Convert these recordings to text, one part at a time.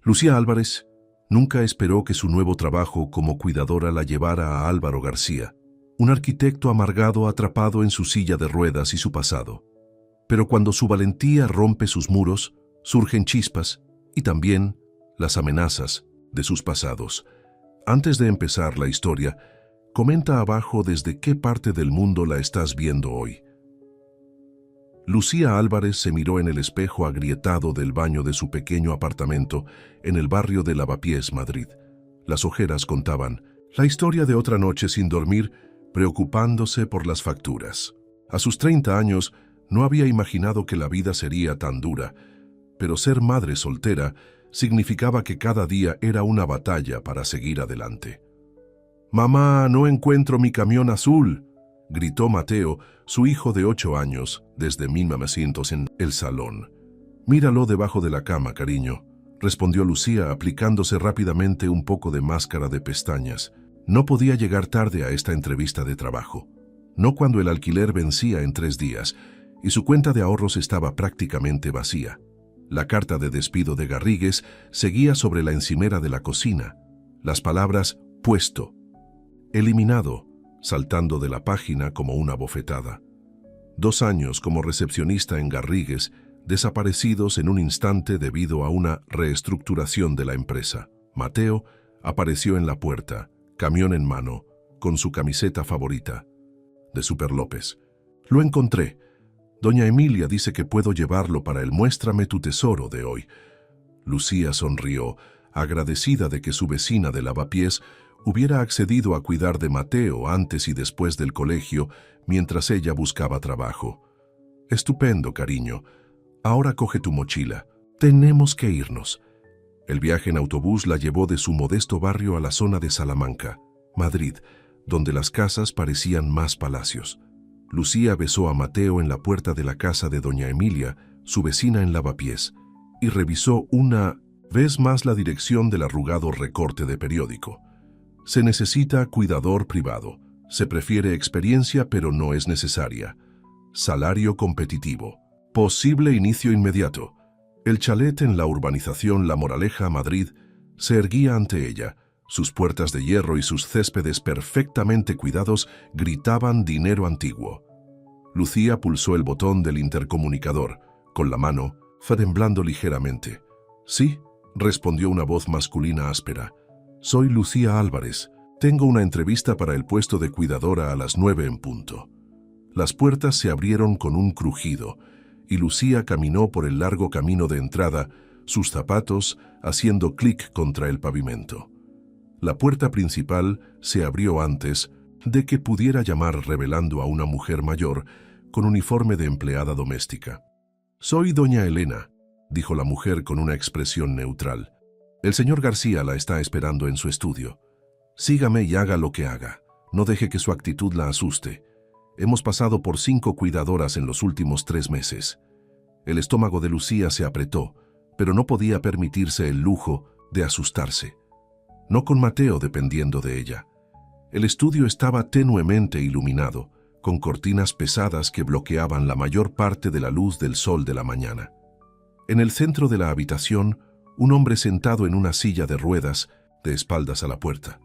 Lucía Álvarez nunca esperó que su nuevo trabajo como cuidadora la llevara a Álvaro García, un arquitecto amargado atrapado en su silla de ruedas y su pasado. Pero cuando su valentía rompe sus muros, surgen chispas y también las amenazas de sus pasados. Antes de empezar la historia, comenta abajo desde qué parte del mundo la estás viendo hoy. Lucía Álvarez se miró en el espejo agrietado del baño de su pequeño apartamento en el barrio de Lavapiés, Madrid. Las ojeras contaban la historia de otra noche sin dormir, preocupándose por las facturas. A sus 30 años no había imaginado que la vida sería tan dura, pero ser madre soltera significaba que cada día era una batalla para seguir adelante. «Mamá, no encuentro mi camión azul», gritó Mateo, su hijo de 8 años, desde 1900 en el salón. «Míralo debajo de la cama, cariño», respondió Lucía, aplicándose rápidamente un poco de máscara de pestañas. No podía llegar tarde a esta entrevista de trabajo. No cuando el alquiler vencía en 3 días y su cuenta de ahorros estaba prácticamente vacía. La carta de despido de Garrigues seguía sobre la encimera de la cocina. Las palabras «puesto», «eliminado», saltando de la página como una bofetada. 2 años como recepcionista en Garrigues, desaparecidos en un instante debido a una reestructuración de la empresa. Mateo apareció en la puerta, camión en mano, con su camiseta favorita, de Super López. «Lo encontré. Doña Emilia dice que puedo llevarlo para el Muéstrame tu tesoro de hoy». Lucía sonrió, agradecida de que su vecina de Lavapiés hubiera accedido a cuidar de Mateo antes y después del colegio mientras ella buscaba trabajo. «Estupendo, cariño. Ahora coge tu mochila. Tenemos que irnos». El viaje en autobús la llevó de su modesto barrio a la zona de Salamanca, Madrid, donde las casas parecían más palacios. Lucía besó a Mateo en la puerta de la casa de doña Emilia, su vecina en Lavapiés, y revisó una vez más la dirección del arrugado recorte de periódico. «Se necesita cuidador privado. Se prefiere experiencia, pero no es necesaria. Salario competitivo. Posible inicio inmediato». El chalet en la urbanización La Moraleja, Madrid, se erguía ante ella. Sus puertas de hierro y sus céspedes perfectamente cuidados gritaban dinero antiguo. Lucía pulsó el botón del intercomunicador, con la mano, temblando ligeramente. «Sí», respondió una voz masculina áspera. «Soy Lucía Álvarez. Tengo una entrevista para el puesto de cuidadora a las 9 en punto». Las puertas se abrieron con un crujido, y Lucía caminó por el largo camino de entrada, sus zapatos haciendo clic contra el pavimento. La puerta principal se abrió antes de que pudiera llamar, revelando a una mujer mayor con uniforme de empleada doméstica. «Soy doña Elena», dijo la mujer con una expresión neutral. «El señor García la está esperando en su estudio. Sígame y haga lo que haga. No deje que su actitud la asuste. Hemos pasado por 5 cuidadoras en los últimos 3 meses». El estómago de Lucía se apretó, pero no podía permitirse el lujo de asustarse. No con Mateo dependiendo de ella. El estudio estaba tenuemente iluminado, con cortinas pesadas que bloqueaban la mayor parte de la luz del sol de la mañana. En el centro de la habitación, un hombre sentado en una silla de ruedas, de espaldas a la puerta.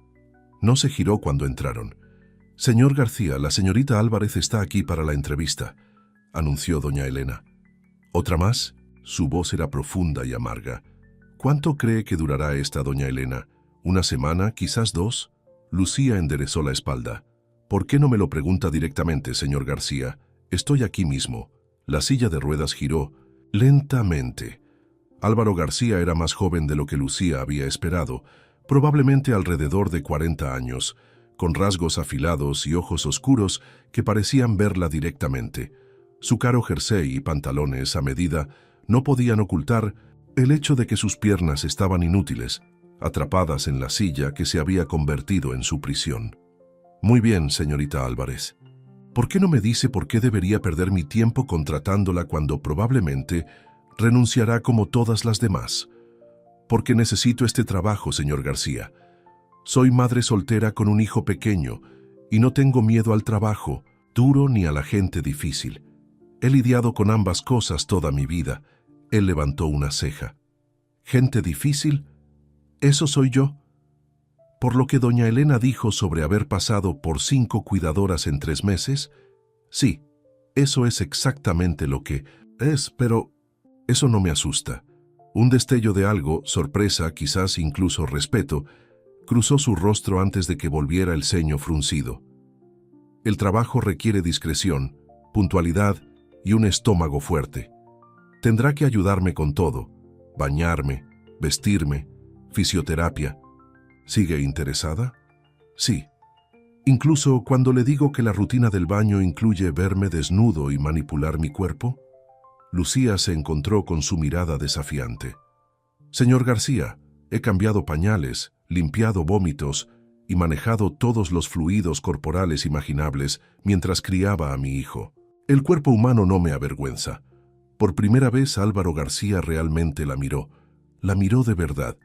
No se giró cuando entraron. «Señor García, la señorita Álvarez está aquí para la entrevista», anunció doña Elena. «¿Otra más?». Su voz era profunda y amarga. «¿Cuánto cree que durará esta, doña Elena? ¿Una semana, quizás 2? Lucía enderezó la espalda. «¿Por qué no me lo pregunta directamente, señor García? Estoy aquí mismo». La silla de ruedas giró lentamente. Álvaro García era más joven de lo que Lucía había esperado, probablemente alrededor de 40 años, con rasgos afilados y ojos oscuros que parecían verla directamente. Su caro jersey y pantalones a medida no podían ocultar el hecho de que sus piernas estaban inútiles, atrapadas en la silla que se había convertido en su prisión. «Muy bien, señorita Álvarez. ¿Por qué no me dice por qué debería perder mi tiempo contratándola cuando probablemente renunciará como todas las demás?» «Porque necesito este trabajo, señor García. Soy madre soltera con un hijo pequeño y no tengo miedo al trabajo duro ni a la gente difícil. He lidiado con ambas cosas toda mi vida». Él levantó una ceja. «¿Gente difícil?». Eso soy yo. Por lo que doña Elena dijo sobre haber pasado por 5 cuidadoras en 3 meses, sí, eso es exactamente lo que es, pero eso no me asusta. Un destello de algo, sorpresa, quizás incluso respeto, cruzó su rostro antes de que volviera el ceño fruncido. El trabajo requiere discreción, puntualidad y un estómago fuerte. Tendrá que ayudarme con todo, bañarme, vestirme, fisioterapia. ¿Sigue interesada? Sí. Incluso cuando le digo que la rutina del baño incluye verme desnudo y manipular mi cuerpo. Lucía se encontró con su mirada desafiante. Señor García, he cambiado pañales, limpiado vómitos y manejado todos los fluidos corporales imaginables mientras criaba a mi hijo. El cuerpo humano no me avergüenza. Por primera vez Álvaro García realmente la miró de verdad.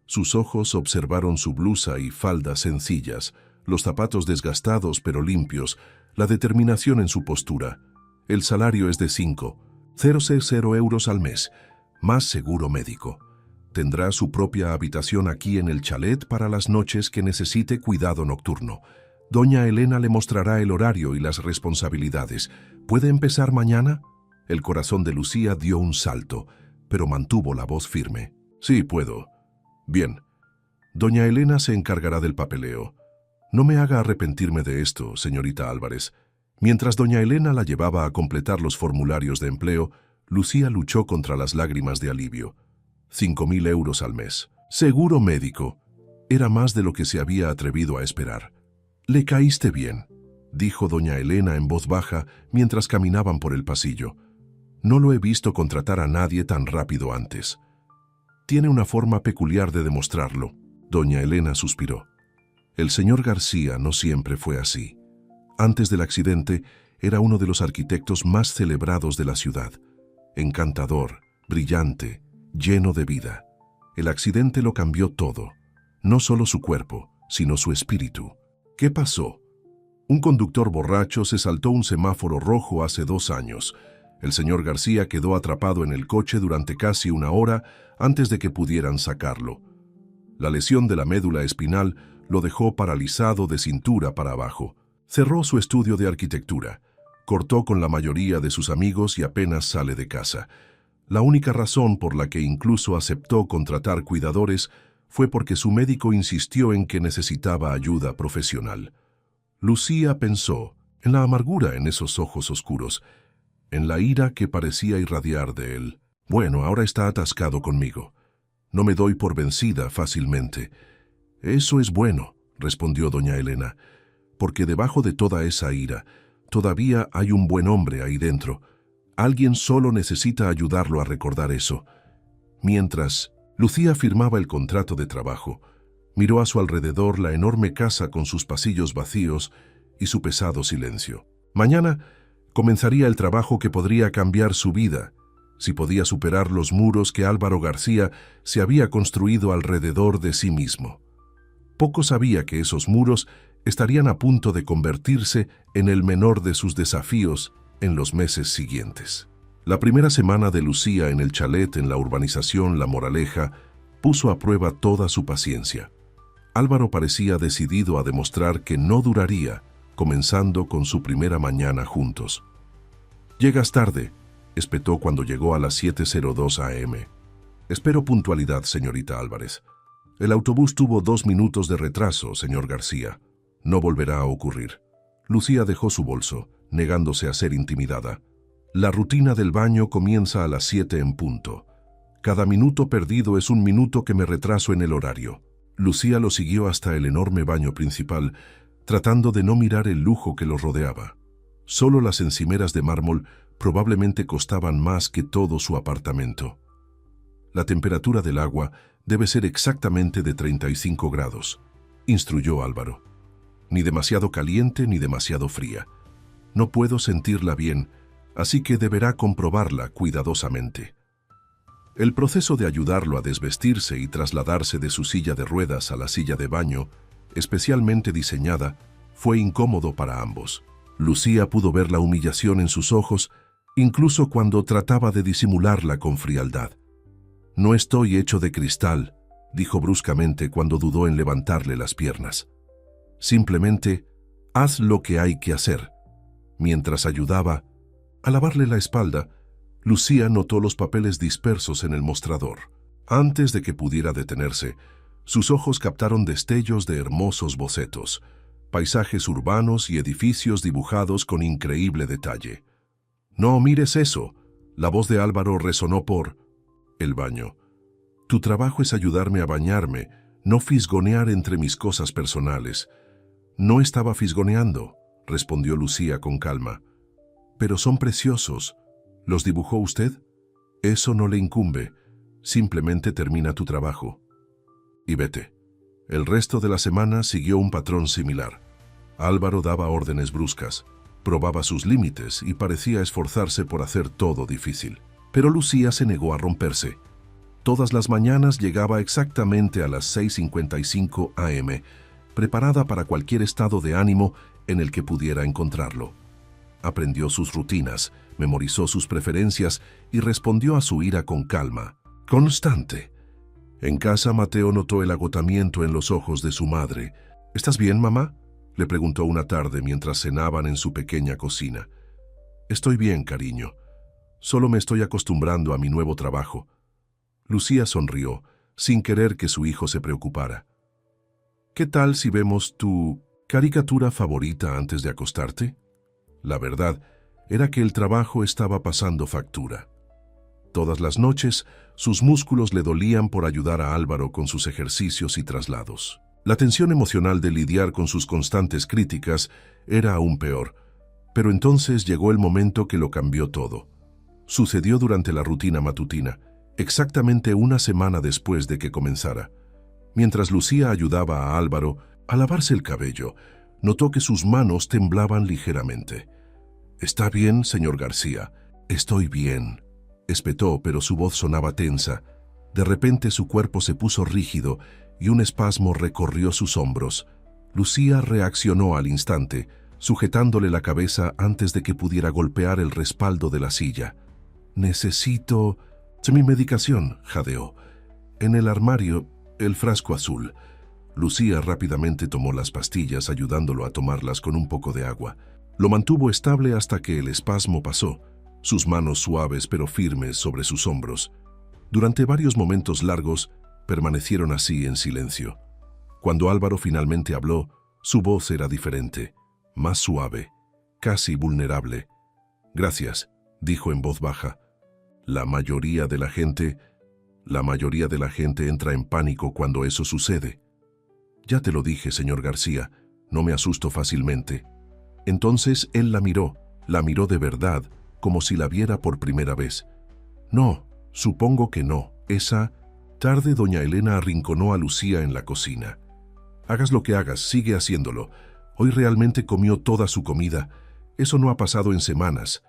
Sus ojos observaron su blusa y faldas sencillas, los zapatos desgastados pero limpios, la determinación en su postura. El salario es de 5,000 euros al mes, más seguro médico. Tendrá su propia habitación aquí en el chalet para las noches que necesite cuidado nocturno. Doña Elena le mostrará el horario y las responsabilidades. ¿Puede empezar mañana? El corazón de Lucía dio un salto, pero mantuvo la voz firme. Sí, puedo. Bien. Doña Elena se encargará del papeleo. No me haga arrepentirme de esto, señorita Álvarez. Mientras doña Elena la llevaba a completar los formularios de empleo, Lucía luchó contra las lágrimas de alivio. 5,000 euros al mes. Seguro médico. Era más de lo que se había atrevido a esperar. «Le caíste bien», dijo doña Elena en voz baja mientras caminaban por el pasillo. «No lo he visto contratar a nadie tan rápido antes». «Tiene una forma peculiar de demostrarlo», doña Elena suspiró. «El señor García no siempre fue así. Antes del accidente, era uno de los arquitectos más celebrados de la ciudad. Encantador, brillante, lleno de vida. El accidente lo cambió todo. No solo su cuerpo, sino su espíritu. ¿Qué pasó? Un conductor borracho se saltó un semáforo rojo hace 2 años. El señor García quedó atrapado en el coche durante casi 1 hora antes de que pudieran sacarlo. La lesión de la médula espinal lo dejó paralizado de cintura para abajo. Cerró su estudio de arquitectura. Cortó con la mayoría de sus amigos y apenas sale de casa. La única razón por la que incluso aceptó contratar cuidadores fue porque su médico insistió en que necesitaba ayuda profesional. Lucía pensó en la amargura en esos ojos oscuros, en la ira que parecía irradiar de él. Bueno, ahora está atascado conmigo. No me doy por vencida fácilmente. Eso es bueno, respondió doña Elena, porque debajo de toda esa ira, todavía hay un buen hombre ahí dentro. Alguien solo necesita ayudarlo a recordar eso. Mientras Lucía firmaba el contrato de trabajo, miró a su alrededor la enorme casa con sus pasillos vacíos y su pesado silencio. Mañana comenzaría el trabajo que podría cambiar su vida, si podía superar los muros que Álvaro García se había construido alrededor de sí mismo. Poco sabía que esos muros estarían a punto de convertirse en el menor de sus desafíos en los meses siguientes. La primera semana de Lucía en el chalet en la urbanización La Moraleja puso a prueba toda su paciencia. Álvaro parecía decidido a demostrar que no duraría, comenzando con su primera mañana juntos. «Llegas tarde», espetó cuando llegó a las 7:02 am. «Espero puntualidad, señorita Álvarez. El autobús tuvo 2 minutos de retraso, señor García. No volverá a ocurrir». Lucía dejó su bolso, negándose a ser intimidada. La rutina del baño comienza a las 7 en punto. Cada minuto perdido es un minuto que me retraso en el horario. Lucía lo siguió hasta el enorme baño principal, tratando de no mirar el lujo que lo rodeaba. Solo las encimeras de mármol probablemente costaban más que todo su apartamento. La temperatura del agua debe ser exactamente de 35 grados, instruyó Álvaro. Ni demasiado caliente ni demasiado fría. No puedo sentirla bien, así que deberá comprobarla cuidadosamente. El proceso de ayudarlo a desvestirse y trasladarse de su silla de ruedas a la silla de baño, especialmente diseñada, fue incómodo para ambos. Lucía pudo ver la humillación en sus ojos, incluso cuando trataba de disimularla con frialdad. «No estoy hecho de cristal», dijo bruscamente cuando dudó en levantarle las piernas. Simplemente, haz lo que hay que hacer. Mientras ayudaba a lavarle la espalda, Lucía notó los papeles dispersos en el mostrador. Antes de que pudiera detenerse, sus ojos captaron destellos de hermosos bocetos, paisajes urbanos y edificios dibujados con increíble detalle. «No mires eso», la voz de Álvaro resonó por el baño. «Tu trabajo es ayudarme a bañarme, no fisgonear entre mis cosas personales». «No estaba fisgoneando», respondió Lucía con calma. «Pero son preciosos. ¿Los dibujó usted? Eso no le incumbe. Simplemente termina tu trabajo. Y vete». El resto de la semana siguió un patrón similar. Álvaro daba órdenes bruscas, probaba sus límites y parecía esforzarse por hacer todo difícil. Pero Lucía se negó a romperse. Todas las mañanas llegaba exactamente a las 6:55 am, preparada para cualquier estado de ánimo en el que pudiera encontrarlo. Aprendió sus rutinas, memorizó sus preferencias y respondió a su ira con calma, constante. En casa, Mateo notó el agotamiento en los ojos de su madre. «¿Estás bien, mamá?», le preguntó una tarde mientras cenaban en su pequeña cocina. «Estoy bien, cariño. Solo me estoy acostumbrando a mi nuevo trabajo». Lucía sonrió, sin querer que su hijo se preocupara. «¿Qué tal si vemos tu caricatura favorita antes de acostarte?». La verdad era que el trabajo estaba pasando factura. Todas las noches, sus músculos le dolían por ayudar a Álvaro con sus ejercicios y traslados. La tensión emocional de lidiar con sus constantes críticas era aún peor, pero entonces llegó el momento que lo cambió todo. Sucedió durante la rutina matutina, exactamente una semana después de que comenzara. Mientras Lucía ayudaba a Álvaro a lavarse el cabello, notó que sus manos temblaban ligeramente. «¿Está bien, señor García?» «Estoy bien», espetó, pero su voz sonaba tensa. De repente su cuerpo se puso rígido y un espasmo recorrió sus hombros. Lucía reaccionó al instante, sujetándole la cabeza antes de que pudiera golpear el respaldo de la silla. «Necesito mi medicación», jadeó. «En el armario, el frasco azul». Lucía rápidamente tomó las pastillas, ayudándolo a tomarlas con un poco de agua. Lo mantuvo estable hasta que el espasmo pasó, sus manos suaves pero firmes sobre sus hombros. Durante varios momentos largos, permanecieron así en silencio. Cuando Álvaro finalmente habló, su voz era diferente, más suave, casi vulnerable. «Gracias», dijo en voz baja. La mayoría de la gente entra en pánico cuando eso sucede». «Ya te lo dije, señor García, no me asusto fácilmente». Entonces él la miró de verdad, como si la viera por primera vez. «No, supongo que no». Esa tarde doña Elena arrinconó a Lucía en la cocina. «Hagas lo que hagas, sigue haciéndolo. Hoy realmente comió toda su comida. Eso no ha pasado en semanas».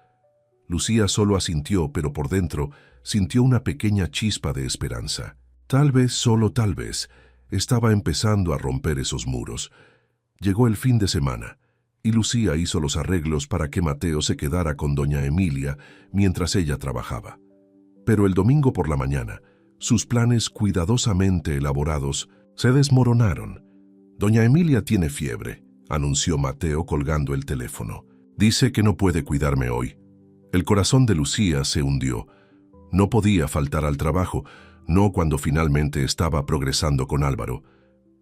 Lucía solo asintió, pero por dentro sintió una pequeña chispa de esperanza. Tal vez, solo tal vez, estaba empezando a romper esos muros. Llegó el fin de semana, y Lucía hizo los arreglos para que Mateo se quedara con doña Emilia mientras ella trabajaba. Pero el domingo por la mañana, sus planes cuidadosamente elaborados se desmoronaron. «Doña Emilia tiene fiebre», anunció Mateo colgando el teléfono. «Dice que no puede cuidarme hoy». El corazón de Lucía se hundió. No podía faltar al trabajo, no cuando finalmente estaba progresando con Álvaro,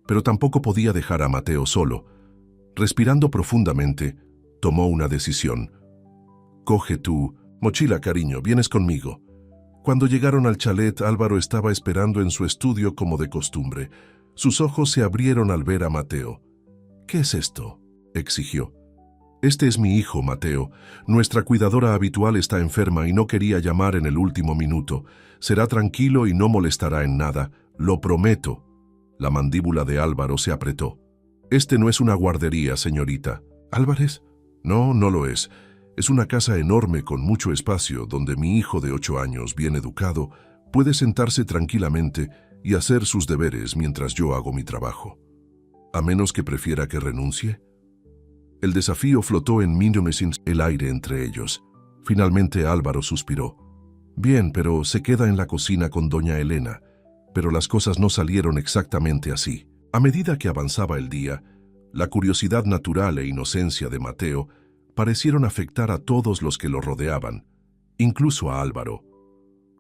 pero tampoco podía dejar a Mateo solo. Respirando profundamente, tomó una decisión. «Coge tu mochila, cariño, vienes conmigo». Cuando llegaron al chalet, Álvaro estaba esperando en su estudio como de costumbre. Sus ojos se abrieron al ver a Mateo. «¿Qué es esto?», exigió. «Este es mi hijo, Mateo. Nuestra cuidadora habitual está enferma y no quería llamar en el último minuto. Será tranquilo y no molestará en nada, lo prometo». La mandíbula de Álvaro se apretó. «Este no es una guardería, señorita». «¿Álvarez?» «No, no lo es. Es una casa enorme con mucho espacio donde mi hijo de 8 años, bien educado, puede sentarse tranquilamente y hacer sus deberes mientras yo hago mi trabajo. ¿A menos que prefiera que renuncie?». El desafío flotó en el aire entre ellos. Finalmente Álvaro suspiró. «Bien, pero se queda en la cocina con doña Elena. pero las cosas no salieron exactamente así. A medida que avanzaba el día, la curiosidad natural e inocencia de Mateo parecieron afectar a todos los que lo rodeaban, incluso a Álvaro.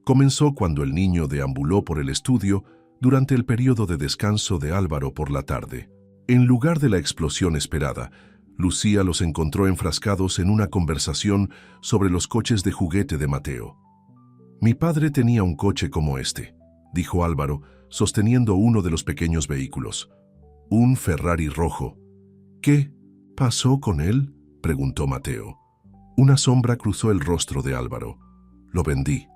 Comenzó cuando el niño deambuló por el estudio durante el periodo de descanso de Álvaro por la tarde. En lugar de la explosión esperada, Lucía los encontró enfrascados en una conversación sobre los coches de juguete de Mateo. «Mi padre tenía un coche como este», dijo Álvaro, sosteniendo uno de los pequeños vehículos. «Un Ferrari rojo». «¿Qué pasó con él?», preguntó Mateo. Una sombra cruzó el rostro de Álvaro. «Lo vendí.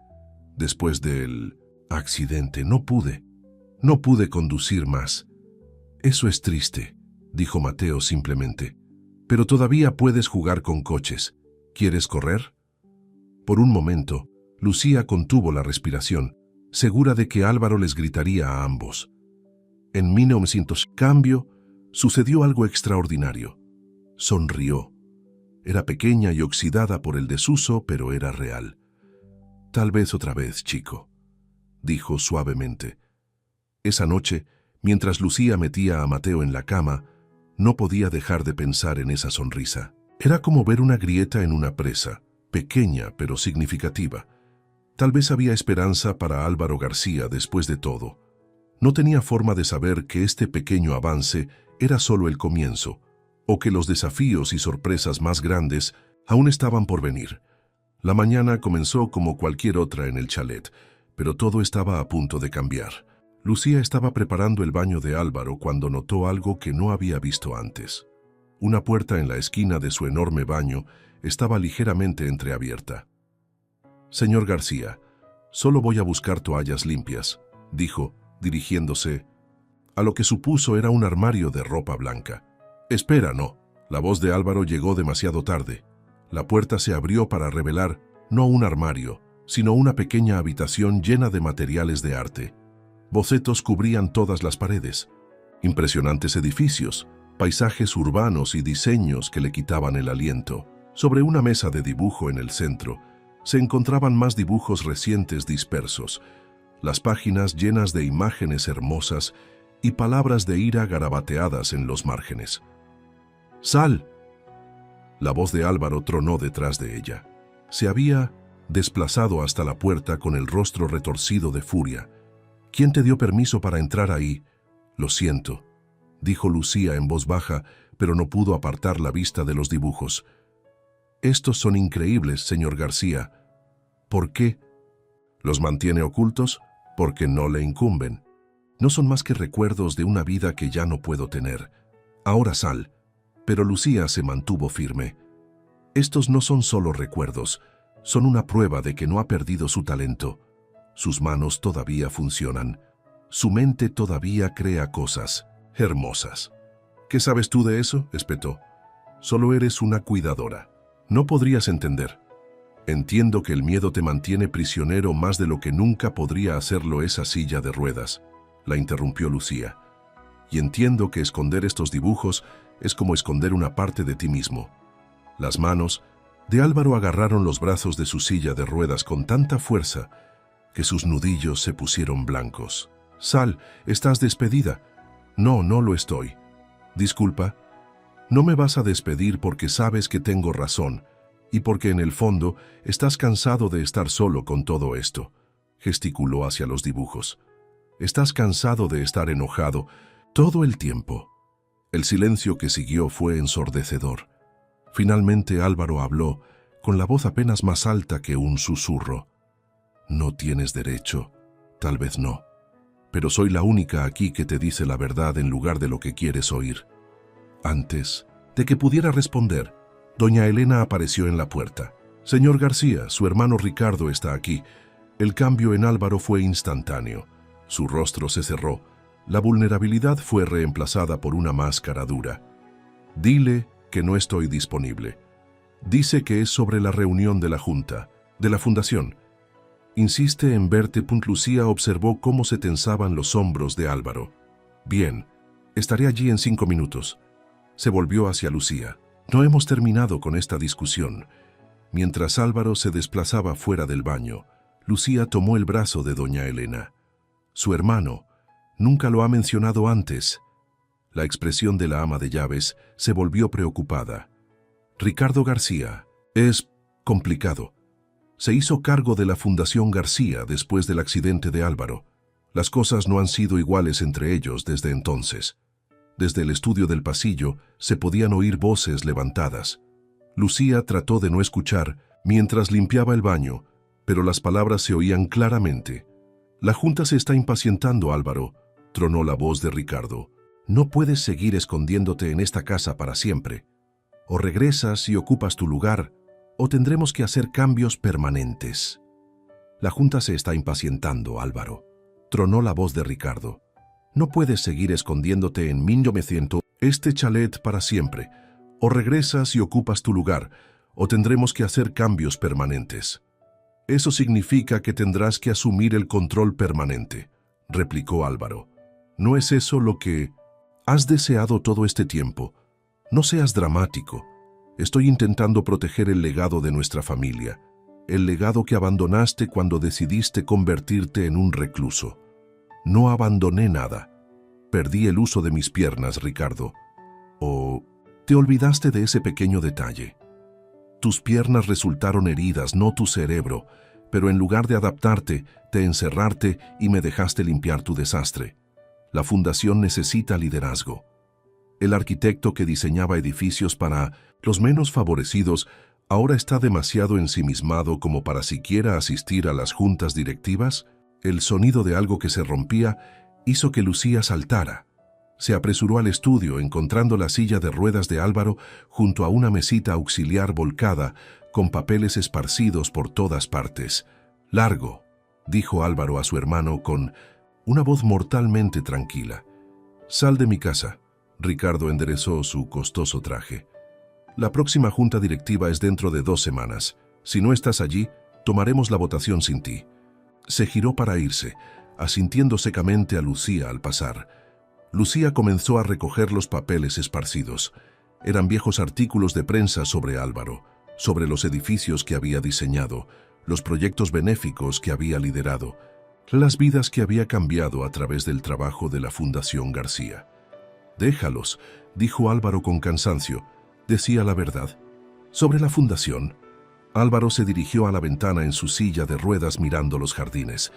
Después del accidente no pude conducir más». «Eso es triste», dijo Mateo simplemente. «Pero todavía puedes jugar con coches. ¿Quieres correr?». Por un momento, Lucía contuvo la respiración, segura de que Álvaro les gritaría a ambos. En 1900, cambio, sucedió algo extraordinario. Sonrió. Era pequeña y oxidada por el desuso, pero era real. «Tal vez otra vez, chico», dijo suavemente. Esa noche, mientras Lucía metía a Mateo en la cama, no podía dejar de pensar en esa sonrisa. Era como ver una grieta en una presa, pequeña pero significativa. Tal vez había esperanza para Álvaro García después de todo. No tenía forma de saber que este pequeño avance era solo el comienzo, o que los desafíos y sorpresas más grandes aún estaban por venir. La mañana comenzó como cualquier otra en el chalet, pero todo estaba a punto de cambiar. Lucía estaba preparando el baño de Álvaro cuando notó algo que no había visto antes. Una puerta en la esquina de su enorme baño estaba ligeramente entreabierta. «Señor García, solo voy a buscar toallas limpias», dijo, dirigiéndose a lo que supuso era un armario de ropa blanca. «Espera, no». La voz de Álvaro llegó demasiado tarde. La puerta se abrió para revelar no un armario, sino una pequeña habitación llena de materiales de arte. Bocetos cubrían todas las paredes. Impresionantes edificios, paisajes urbanos y diseños que le quitaban el aliento. Sobre una mesa de dibujo en el centro, se encontraban más dibujos recientes dispersos, las páginas llenas de imágenes hermosas y palabras de ira garabateadas en los márgenes. «¡Sal!». La voz de Álvaro tronó detrás de ella. Se había desplazado hasta la puerta con el rostro retorcido de furia. «¿Quién te dio permiso para entrar ahí?». «Lo siento», dijo Lucía en voz baja, pero no pudo apartar la vista de los dibujos. «Estos son increíbles, señor García». «¿Por qué?». «¿Los mantiene ocultos?». «Porque no le incumben. No son más que recuerdos de una vida que ya no puedo tener. Ahora sal». Pero Lucía se mantuvo firme. «Estos no son solo recuerdos, son una prueba de que no ha perdido su talento. Sus manos todavía funcionan. Su mente todavía crea cosas hermosas». «¿Qué sabes tú de eso?», espetó. «Solo eres una cuidadora. No podrías entender». «Entiendo que el miedo te mantiene prisionero más de lo que nunca podría hacerlo esa silla de ruedas», la interrumpió Lucía. «Y entiendo que esconder estos dibujos es como esconder una parte de ti mismo». Las manos de Álvaro agarraron los brazos de su silla de ruedas con tanta fuerza que sus nudillos se pusieron blancos. «Sal, estás despedida». «No, no lo estoy». «Disculpa». «No me vas a despedir porque sabes que tengo razón y porque en el fondo estás cansado de estar solo con todo esto», gesticuló hacia los dibujos. «Estás cansado de estar enojado todo el tiempo». El silencio que siguió fue ensordecedor. Finalmente Álvaro habló, con la voz apenas más alta que un susurro. «No tienes derecho, tal vez no, pero soy la única aquí que te dice la verdad en lugar de lo que quieres oír». Antes de que pudiera responder, doña Elena apareció en la puerta. «Señor García, su hermano Ricardo está aquí». El cambio en Álvaro fue instantáneo. Su rostro se cerró. La vulnerabilidad fue reemplazada por una máscara dura. «Dile que no estoy disponible. Dice que es sobre la reunión de la Junta, de la Fundación. Insiste en verte». Lucía observó cómo se tensaban los hombros de Álvaro. «Bien, estaré allí en 5 minutos». Se volvió hacia Lucía. «No hemos terminado con esta discusión». Mientras Álvaro se desplazaba fuera del baño, Lucía tomó el brazo de doña Elena. Su hermano. Nunca lo ha mencionado antes. La expresión de la ama de llaves se volvió preocupada. Ricardo García. Es complicado. Se hizo cargo de la Fundación García después del accidente de Álvaro. Las cosas no han sido iguales entre ellos desde entonces. Desde el estudio del pasillo se podían oír voces levantadas. Lucía trató de no escuchar mientras limpiaba el baño, pero las palabras se oían claramente. La Junta se está impacientando, Álvaro, tronó la voz de Ricardo. No puedes seguir escondiéndote en esta casa para siempre. O regresas y ocupas tu lugar, o tendremos que hacer cambios permanentes. La Junta se está impacientando, Álvaro, tronó la voz de Ricardo. No puedes seguir escondiéndote en 1900 este chalet para siempre. O regresas y ocupas tu lugar, o tendremos que hacer cambios permanentes. Eso significa que tendrás que asumir el control permanente, replicó Álvaro. ¿No es eso lo que has deseado todo este tiempo? No seas dramático. Estoy intentando proteger el legado de nuestra familia, el legado que abandonaste cuando decidiste convertirte en un recluso. No abandoné nada. Perdí el uso de mis piernas, Ricardo. ¿O te olvidaste de ese pequeño detalle? Tus piernas resultaron heridas, no tu cerebro, pero en lugar de adaptarte, te encerraste y me dejaste limpiar tu desastre. La fundación necesita liderazgo. El arquitecto que diseñaba edificios para los menos favorecidos ahora está demasiado ensimismado como para siquiera asistir a las juntas directivas. El sonido de algo que se rompía hizo que Lucía saltara. Se apresuró al estudio, encontrando la silla de ruedas de Álvaro junto a una mesita auxiliar volcada, con papeles esparcidos por todas partes. «Largo», dijo Álvaro a su hermano con una voz mortalmente tranquila. «Sal de mi casa». Ricardo enderezó su costoso traje. «La próxima junta directiva es dentro de 2 semanas. Si no estás allí, tomaremos la votación sin ti». Se giró para irse, asintiendo secamente a Lucía al pasar. Lucía comenzó a recoger los papeles esparcidos. Eran viejos artículos de prensa sobre Álvaro, sobre los edificios que había diseñado, los proyectos benéficos que había liderado, las vidas que había cambiado a través del trabajo de la Fundación García. «Déjalos», dijo Álvaro con cansancio. Decía la verdad. Sobre la fundación. Álvaro se dirigió a la ventana en su silla de ruedas mirando los jardines.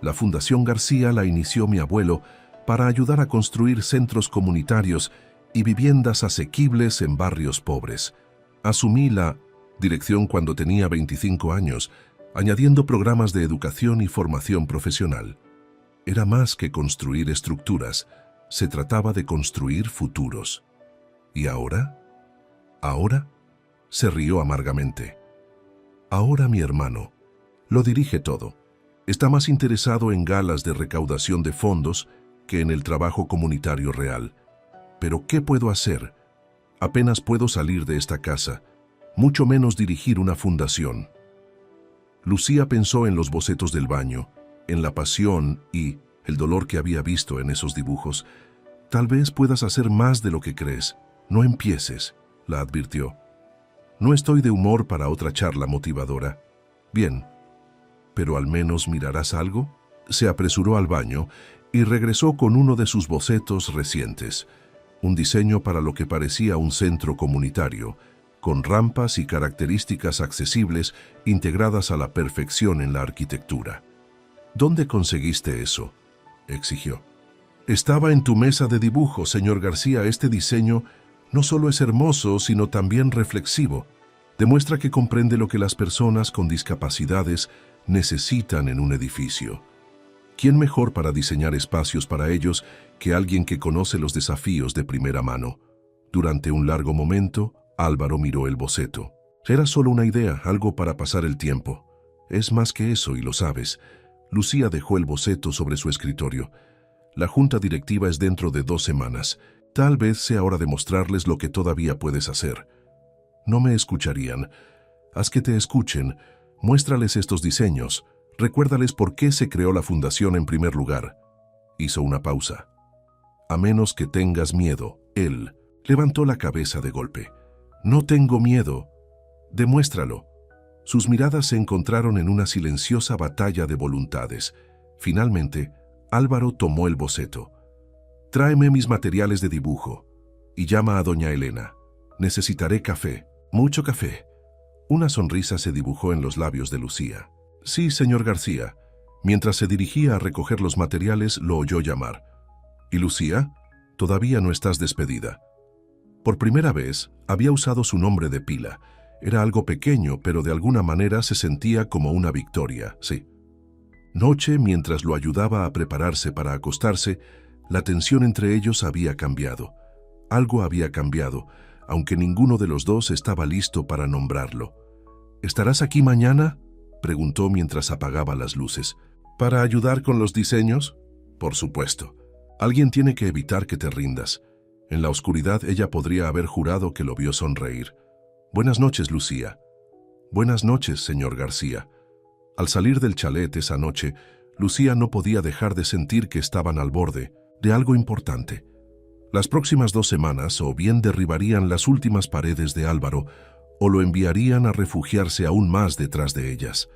La Fundación García la inició mi abuelo para ayudar a construir centros comunitarios y viviendas asequibles en barrios pobres. Asumí la dirección cuando tenía 25 años, añadiendo programas de educación y formación profesional. Era más que construir estructuras, se trataba de construir futuros. ¿Y ahora? ¿Ahora? Se rió amargamente. Ahora mi hermano lo dirige todo. Está más interesado en galas de recaudación de fondos que en el trabajo comunitario real. ¿Pero qué puedo hacer? Apenas puedo salir de esta casa, mucho menos dirigir una fundación. Lucía pensó en los bocetos del baño, en la pasión y el dolor que había visto en esos dibujos. Tal vez puedas hacer más de lo que crees. No empieces, la advirtió. No estoy de humor para otra charla motivadora. Bien, pero al menos mirarás algo. Se apresuró al baño y regresó con uno de sus bocetos recientes, un diseño para lo que parecía un centro comunitario, con rampas y características accesibles integradas a la perfección en la arquitectura. ¿Dónde conseguiste eso?, exigió. Estaba en tu mesa de dibujo, señor García. Este diseño no solo es hermoso, sino también reflexivo. Demuestra que comprende lo que las personas con discapacidades necesitan en un edificio. ¿Quién mejor para diseñar espacios para ellos que alguien que conoce los desafíos de primera mano? Durante un largo momento, Álvaro miró el boceto. Era solo una idea, algo para pasar el tiempo. Es más que eso, y lo sabes. Lucía dejó el boceto sobre su escritorio. La junta directiva es dentro de 2 semanas. Tal vez sea hora de mostrarles lo que todavía puedes hacer. No me escucharían. Haz que te escuchen. Muéstrales estos diseños. Recuérdales por qué se creó la fundación en primer lugar. Hizo una pausa. A menos que tengas miedo. Él levantó la cabeza de golpe. No tengo miedo. Demuéstralo. Sus miradas se encontraron en una silenciosa batalla de voluntades. Finalmente, Álvaro tomó el boceto. «Tráeme mis materiales de dibujo y llama a doña Elena. Necesitaré café, mucho café». Una sonrisa se dibujó en los labios de Lucía. «Sí, señor García». Mientras se dirigía a recoger los materiales, lo oyó llamar. «¿Y Lucía? Todavía no estás despedida». Por primera vez, había usado su nombre de pila. Era algo pequeño, pero de alguna manera se sentía como una victoria, sí. Noche, mientras lo ayudaba a prepararse para acostarse, la tensión entre ellos había cambiado. Algo había cambiado, aunque ninguno de los dos estaba listo para nombrarlo. «¿Estarás aquí mañana?», preguntó mientras apagaba las luces. «¿Para ayudar con los diseños?». «Por supuesto. Alguien tiene que evitar que te rindas». En la oscuridad ella podría haber jurado que lo vio sonreír. «Buenas noches, Lucía». «Buenas noches, señor García». Al salir del chalet esa noche, Lucía no podía dejar de sentir que estaban al borde de algo importante. Las próximas 2 semanas o bien derribarían las últimas paredes de Álvaro o lo enviarían a refugiarse aún más detrás de ellas.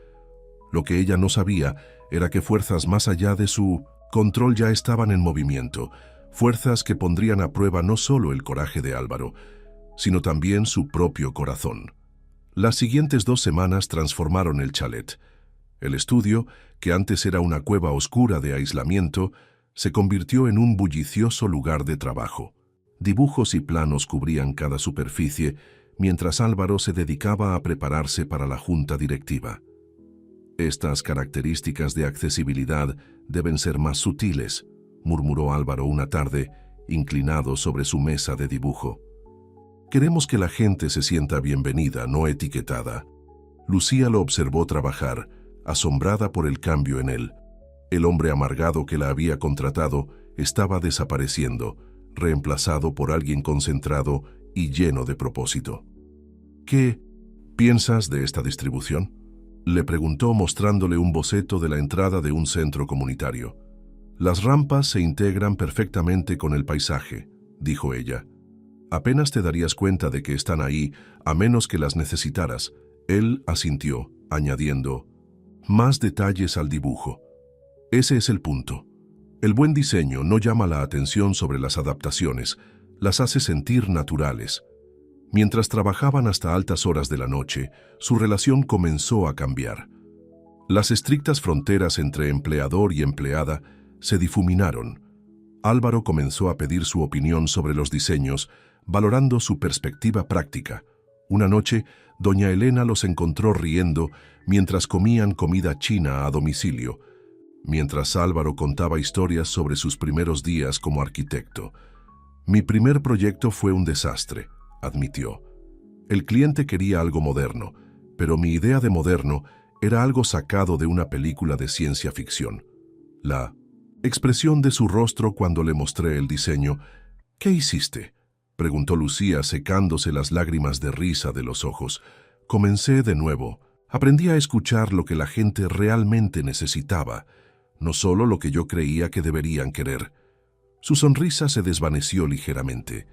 Lo que ella no sabía era que fuerzas más allá de su control ya estaban en movimiento, fuerzas que pondrían a prueba no solo el coraje de Álvaro, sino también su propio corazón. Las siguientes 2 semanas transformaron el chalet. El estudio, que antes era una cueva oscura de aislamiento, se convirtió en un bullicioso lugar de trabajo. Dibujos y planos cubrían cada superficie, mientras Álvaro se dedicaba a prepararse para la junta directiva. «Estas características de accesibilidad deben ser más sutiles», murmuró Álvaro una tarde, inclinado sobre su mesa de dibujo. «Queremos que la gente se sienta bienvenida, no etiquetada». Lucía lo observó trabajar, asombrada por el cambio en él. El hombre amargado que la había contratado estaba desapareciendo, reemplazado por alguien concentrado y lleno de propósito. «¿Qué piensas de esta distribución?», le preguntó mostrándole un boceto de la entrada de un centro comunitario. «Las rampas se integran perfectamente con el paisaje», dijo ella. «Apenas te darías cuenta de que están ahí, a menos que las necesitaras». Él asintió, añadiendo: «Más detalles al dibujo». Ese es el punto. El buen diseño no llama la atención sobre las adaptaciones, las hace sentir naturales. Mientras trabajaban hasta altas horas de la noche, su relación comenzó a cambiar. Las estrictas fronteras entre empleador y empleada se difuminaron. Álvaro comenzó a pedir su opinión sobre los diseños, valorando su perspectiva práctica. Una noche, doña Elena los encontró riendo mientras comían comida china a domicilio, mientras Álvaro contaba historias sobre sus primeros días como arquitecto. «Mi primer proyecto fue un desastre», admitió. «El cliente quería algo moderno, pero mi idea de moderno era algo sacado de una película de ciencia ficción». La expresión de su rostro cuando le mostré el diseño. «¿Qué hiciste?», preguntó Lucía, secándose las lágrimas de risa de los ojos. «Comencé de nuevo. Aprendí a escuchar lo que la gente realmente necesitaba, no solo lo que yo creía que deberían querer». Su sonrisa se desvaneció ligeramente,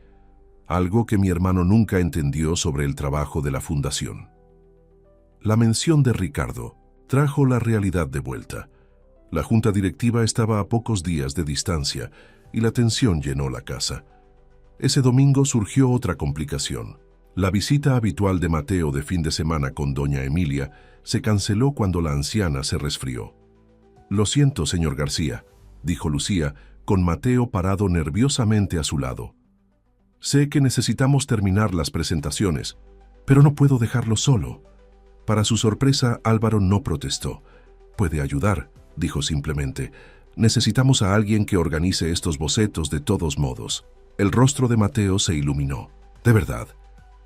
algo que mi hermano nunca entendió sobre el trabajo de la fundación. La mención de Ricardo trajo la realidad de vuelta. La junta directiva estaba a pocos días de distancia y la tensión llenó la casa. Ese domingo surgió otra complicación. La visita habitual de Mateo de fin de semana con doña Emilia se canceló cuando la anciana se resfrió. «Lo siento, señor García», dijo Lucía, con Mateo parado nerviosamente a su lado. «Sé que necesitamos terminar las presentaciones, pero no puedo dejarlo solo». Para su sorpresa, Álvaro no protestó. «Puede ayudar», dijo simplemente. «Necesitamos a alguien que organice estos bocetos de todos modos». El rostro de Mateo se iluminó. «¿De verdad?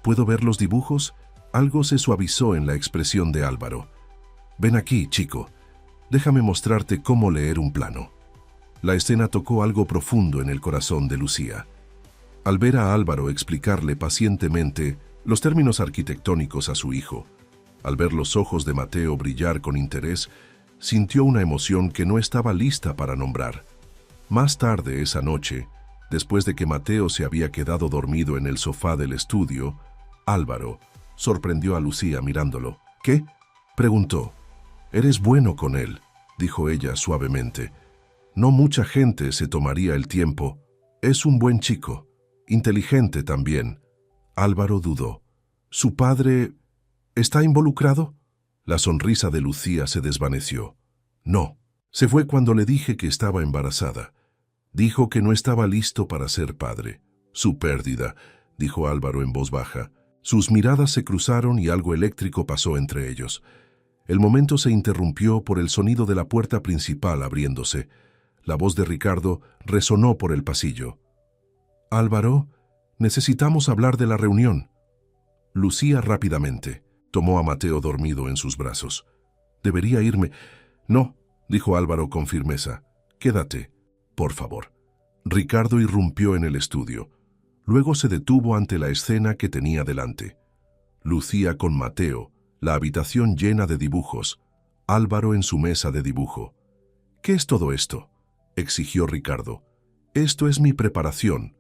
¿Puedo ver los dibujos?». Algo se suavizó en la expresión de Álvaro. «Ven aquí, chico. Déjame mostrarte cómo leer un plano». La escena tocó algo profundo en el corazón de Lucía. Al ver a Álvaro explicarle pacientemente los términos arquitectónicos a su hijo, al ver los ojos de Mateo brillar con interés, sintió una emoción que no estaba lista para nombrar. Más tarde esa noche, después de que Mateo se había quedado dormido en el sofá del estudio, Álvaro sorprendió a Lucía mirándolo. «¿Qué?», preguntó. «Eres bueno con él», dijo ella suavemente. No mucha gente se tomaría el tiempo. Es un buen chico, inteligente también. Álvaro dudó. ¿Su padre está involucrado? La sonrisa de Lucía se desvaneció. No, se fue cuando le dije que estaba embarazada. Dijo que no estaba listo para ser padre. Su pérdida, dijo Álvaro en voz baja. Sus miradas se cruzaron y algo eléctrico pasó entre ellos. El momento se interrumpió por el sonido de la puerta principal abriéndose. La voz de Ricardo resonó por el pasillo. «Álvaro, necesitamos hablar de la reunión». Lucía rápidamente tomó a Mateo dormido en sus brazos. «Debería irme». «No», dijo Álvaro con firmeza. «Quédate, por favor». Ricardo irrumpió en el estudio. Luego se detuvo ante la escena que tenía delante. Lucía con Mateo, la habitación llena de dibujos, Álvaro en su mesa de dibujo. «¿Qué es todo esto?», exigió Ricardo. «Esto es mi preparación».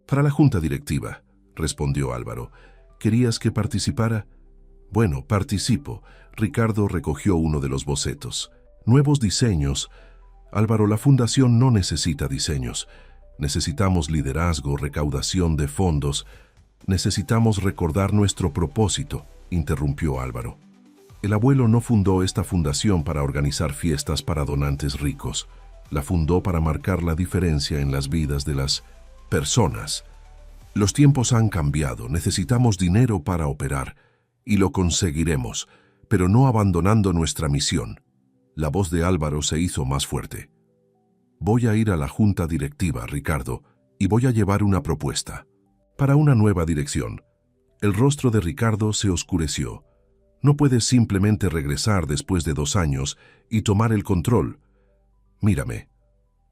«Para la junta directiva», respondió Álvaro. «¿Querías que participara?» «Bueno, participo». Ricardo recogió uno de los bocetos. «Nuevos diseños». «Álvaro, la fundación no necesita diseños. Necesitamos liderazgo, recaudación de fondos. Necesitamos recordar nuestro propósito», interrumpió Álvaro. «El abuelo no fundó esta fundación para organizar fiestas para donantes ricos. La fundó para marcar la diferencia en las vidas de las personas. Los tiempos han cambiado, necesitamos dinero para operar, y lo conseguiremos, pero no abandonando nuestra misión». La voz de Álvaro se hizo más fuerte. «Voy a ir a la junta directiva, Ricardo, y voy a llevar una propuesta para una nueva dirección». El rostro de Ricardo se oscureció. «No puedes simplemente regresar después de 2 años y tomar el control. Mírame».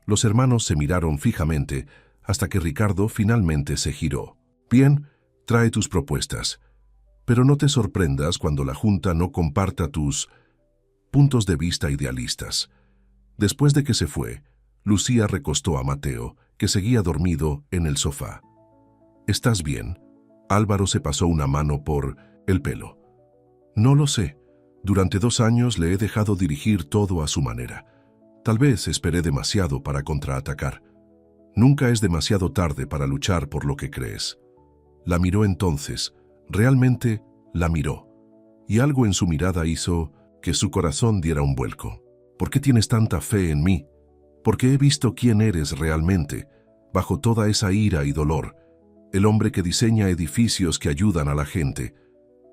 Los hermanos se miraron fijamente hasta que Ricardo finalmente se giró. «Bien, trae tus propuestas. Pero no te sorprendas cuando la junta no comparta tus puntos de vista idealistas». Después de que se fue, Lucía recostó a Mateo, que seguía dormido, en el sofá. «¿Estás bien?» Álvaro se pasó una mano por el pelo. «No lo sé. Durante 2 años le he dejado dirigir todo a su manera. Tal vez esperé demasiado para contraatacar. Nunca es demasiado tarde para luchar por lo que crees». La miró entonces, realmente la miró, y algo en su mirada hizo que su corazón diera un vuelco. «¿Por qué tienes tanta fe en mí? Porque he visto quién eres realmente, bajo toda esa ira y dolor. El hombre que diseña edificios que ayudan a la gente.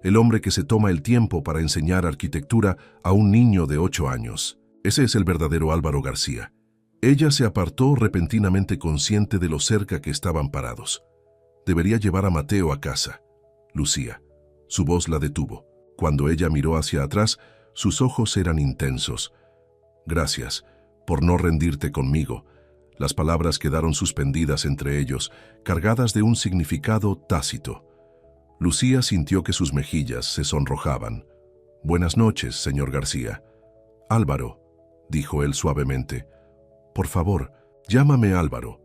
El hombre que se toma el tiempo para enseñar arquitectura a un niño de 8 años. Ese es el verdadero Álvaro García». Ella se apartó repentinamente consciente de lo cerca que estaban parados. «Debería llevar a Mateo a casa». «Lucía». Su voz la detuvo. Cuando ella miró hacia atrás, sus ojos eran intensos. «Gracias por no rendirte conmigo». Las palabras quedaron suspendidas entre ellos, cargadas de un significado tácito. Lucía sintió que sus mejillas se sonrojaban. «Buenas noches, señor García». «Álvaro», dijo él suavemente. «Por favor, llámame Álvaro».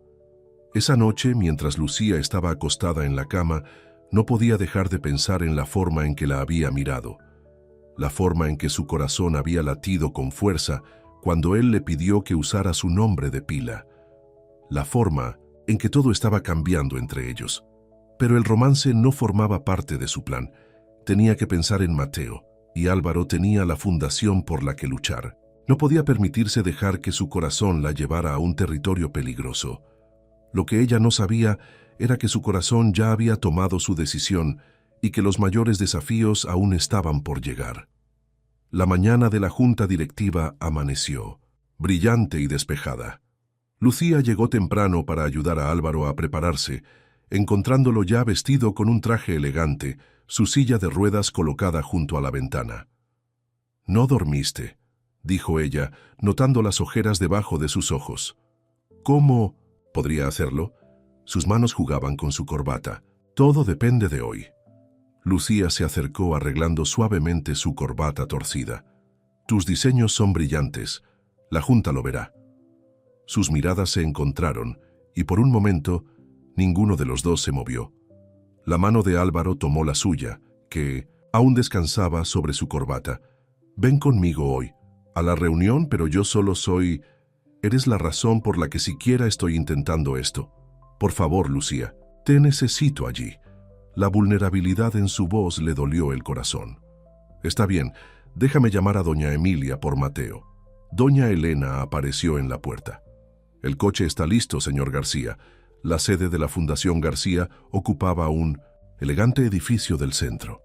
Esa noche, mientras Lucía estaba acostada en la cama, no podía dejar de pensar en la forma en que la había mirado, la forma en que su corazón había latido con fuerza cuando él le pidió que usara su nombre de pila, la forma en que todo estaba cambiando entre ellos. Pero el romance no formaba parte de su plan. Tenía que pensar en Mateo, y Álvaro tenía la fundación por la que luchar. No podía permitirse dejar que su corazón la llevara a un territorio peligroso. Lo que ella no sabía era que su corazón ya había tomado su decisión y que los mayores desafíos aún estaban por llegar. La mañana de la junta directiva amaneció, brillante y despejada. Lucía llegó temprano para ayudar a Álvaro a prepararse, encontrándolo ya vestido con un traje elegante, su silla de ruedas colocada junto a la ventana. «No dormiste», dijo ella, notando las ojeras debajo de sus ojos. «¿Cómo podría hacerlo?» Sus manos jugaban con su corbata. «Todo depende de hoy». Lucía se acercó arreglando suavemente su corbata torcida. «Tus diseños son brillantes. La junta lo verá». Sus miradas se encontraron, y por un momento, ninguno de los dos se movió. La mano de Álvaro tomó la suya, que aún descansaba sobre su corbata. «Ven conmigo hoy, a la reunión, pero yo solo soy Eres la razón por la que siquiera estoy intentando esto. Por favor, Lucía, te necesito allí. La vulnerabilidad en su voz le dolió el corazón. Está bien, déjame llamar a doña Emilia por Mateo. Doña Elena apareció en la puerta. El coche está listo, señor García. La sede de la Fundación García ocupaba un elegante edificio del centro.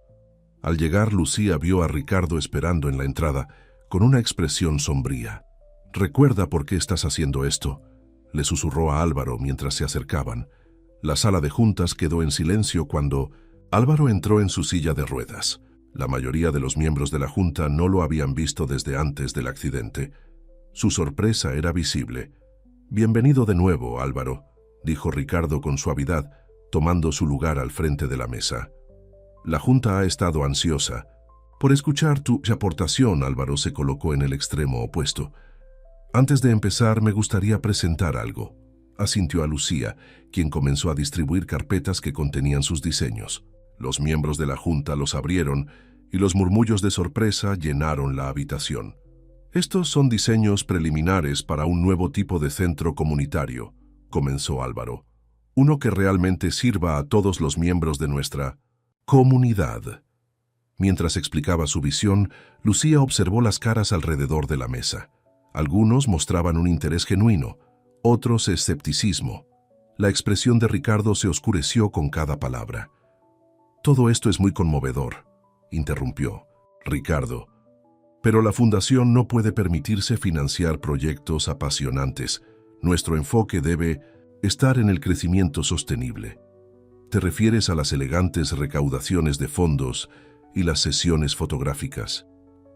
Al llegar, Lucía vio a Ricardo esperando en la entrada, con una expresión sombría. «¿Recuerda por qué estás haciendo esto?», le susurró a Álvaro mientras se acercaban. La sala de juntas quedó en silencio cuando Álvaro entró en su silla de ruedas. La mayoría de los miembros de la junta no lo habían visto desde antes del accidente. Su sorpresa era visible. «Bienvenido de nuevo, Álvaro», dijo Ricardo con suavidad, tomando su lugar al frente de la mesa. «La junta ha estado ansiosa por escuchar tu aportación». Álvaro se colocó en el extremo opuesto. «Antes de empezar, me gustaría presentar algo», asintió a Lucía, quien comenzó a distribuir carpetas que contenían sus diseños. Los miembros de la junta los abrieron y los murmullos de sorpresa llenaron la habitación. «Estos son diseños preliminares para un nuevo tipo de centro comunitario», comenzó Álvaro. «Uno que realmente sirva a todos los miembros de nuestra comunidad». Mientras explicaba su visión, Lucía observó las caras alrededor de la mesa. Algunos mostraban un interés genuino, otros escepticismo. La expresión de Ricardo se oscureció con cada palabra. «Todo esto es muy conmovedor», interrumpió Ricardo. «Pero la Fundación no puede permitirse financiar proyectos apasionantes. Nuestro enfoque debe estar en el crecimiento sostenible». «¿Te refieres a las elegantes recaudaciones de fondos y las sesiones fotográficas?».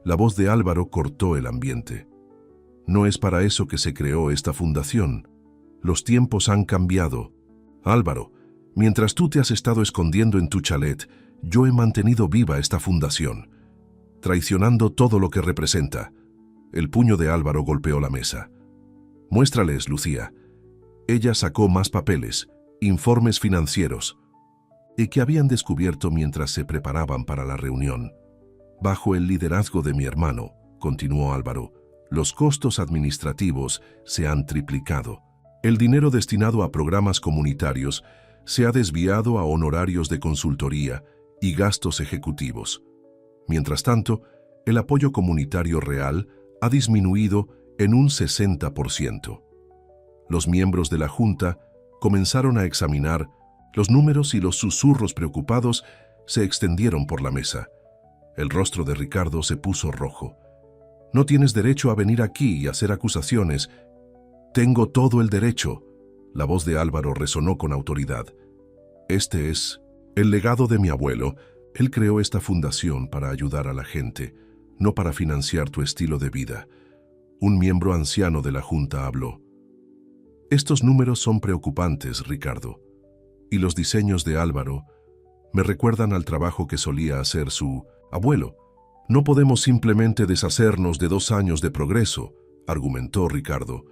La voz de Álvaro cortó el ambiente. «No es para eso que se creó esta fundación. Los tiempos han cambiado. Álvaro, mientras tú te has estado escondiendo en tu chalet, yo he mantenido viva esta fundación, traicionando todo lo que representa». El puño de Álvaro golpeó la mesa. «Muéstrales, Lucía». Ella sacó más papeles, informes financieros, y que habían descubierto mientras se preparaban para la reunión. «Bajo el liderazgo de mi hermano», continuó Álvaro, «los costos administrativos se han triplicado. El dinero destinado a programas comunitarios se ha desviado a honorarios de consultoría y gastos ejecutivos. Mientras tanto, el apoyo comunitario real ha disminuido en un 60%. Los miembros de la Junta comenzaron a examinar los números y los susurros preocupados se extendieron por la mesa. El rostro de Ricardo se puso rojo. «No tienes derecho a venir aquí y hacer acusaciones». «Tengo todo el derecho». La voz de Álvaro resonó con autoridad. «Este es el legado de mi abuelo. Él creó esta fundación para ayudar a la gente, no para financiar tu estilo de vida». Un miembro anciano de la Junta habló. «Estos números son preocupantes, Ricardo. Y los diseños de Álvaro me recuerdan al trabajo que solía hacer su abuelo. No podemos simplemente deshacernos de 2 años de progreso», argumentó Ricardo.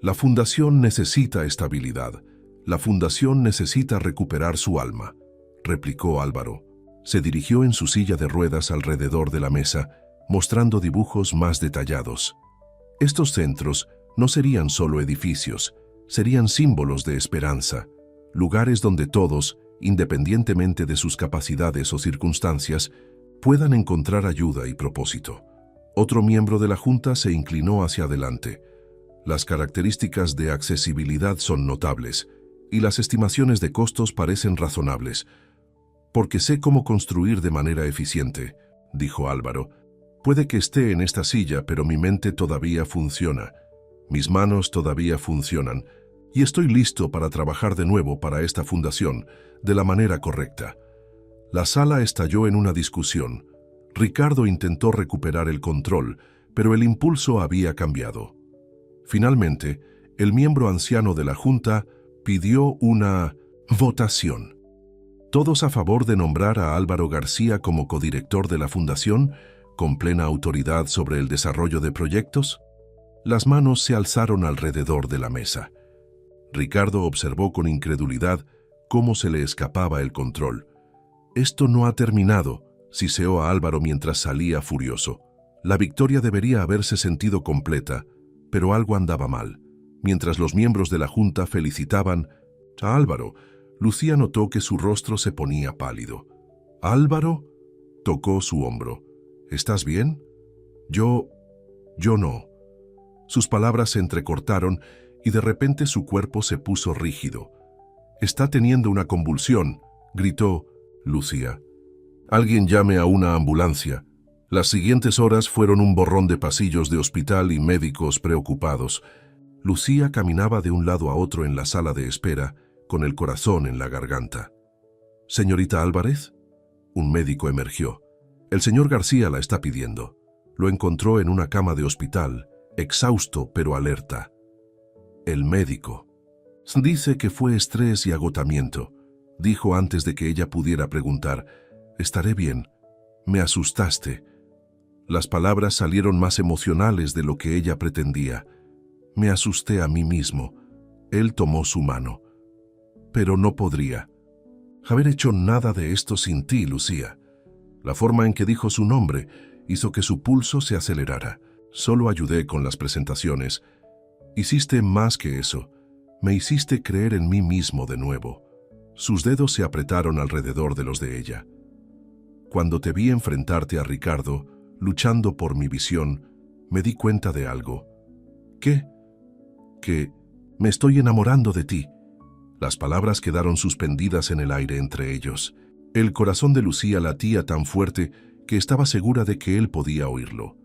«La fundación necesita estabilidad. La fundación necesita recuperar su alma», replicó Álvaro. Se dirigió en su silla de ruedas alrededor de la mesa, mostrando dibujos más detallados. Estos centros no serían solo edificios, serían símbolos de esperanza, lugares donde todos, independientemente de sus capacidades o circunstancias, puedan encontrar ayuda y propósito. Otro miembro de la Junta se inclinó hacia adelante. «Las características de accesibilidad son notables y las estimaciones de costos parecen razonables. Porque sé cómo construir de manera eficiente», dijo Álvaro. «Puede que esté en esta silla, pero mi mente todavía funciona. Mis manos todavía funcionan. Y estoy listo para trabajar de nuevo para esta fundación, de la manera correcta». La sala estalló en una discusión. Ricardo intentó recuperar el control, pero el impulso había cambiado. Finalmente, el miembro anciano de la Junta pidió una votación. ¿Todos a favor de nombrar a Álvaro García como codirector de la fundación, con plena autoridad sobre el desarrollo de proyectos? Las manos se alzaron alrededor de la mesa. Ricardo observó con incredulidad cómo se le escapaba el control. «Esto no ha terminado», siseó a Álvaro mientras salía furioso. «La victoria debería haberse sentido completa. Pero algo andaba mal. Mientras los miembros de la junta felicitaban a Álvaro, Lucía notó que su rostro se ponía pálido. «¿Álvaro?» Tocó su hombro. «¿Estás bien?» Yo no». Sus palabras se entrecortaron y de repente su cuerpo se puso rígido. «Está teniendo una convulsión», gritó Lucía. «Alguien llame a una ambulancia». Las siguientes horas fueron un borrón de pasillos de hospital y médicos preocupados. Lucía caminaba de un lado a otro en la sala de espera, con el corazón en la garganta. «¿Señorita Álvarez?» Un médico emergió. «El señor García la está pidiendo». Lo encontró en una cama de hospital, exhausto pero alerta. El médico. «Dice que fue estrés y agotamiento», dijo antes de que ella pudiera preguntar. «Estaré bien. Me asustaste». Las palabras salieron más emocionales de lo que ella pretendía. «Me asusté a mí mismo». Él tomó su mano. «Pero no podría haber hecho nada de esto sin ti, Lucía». La forma en que dijo su nombre hizo que su pulso se acelerara. «Solo ayudé con las presentaciones. Hiciste más que eso. Me hiciste creer en mí mismo de nuevo». Sus dedos se apretaron alrededor de los de ella. «Cuando te vi enfrentarte a Ricardo, luchando por mi visión, me di cuenta de algo». «¿Qué?» «Que me estoy enamorando de ti». Las palabras quedaron suspendidas en el aire entre ellos. El corazón de Lucía latía tan fuerte que estaba segura de que él podía oírlo.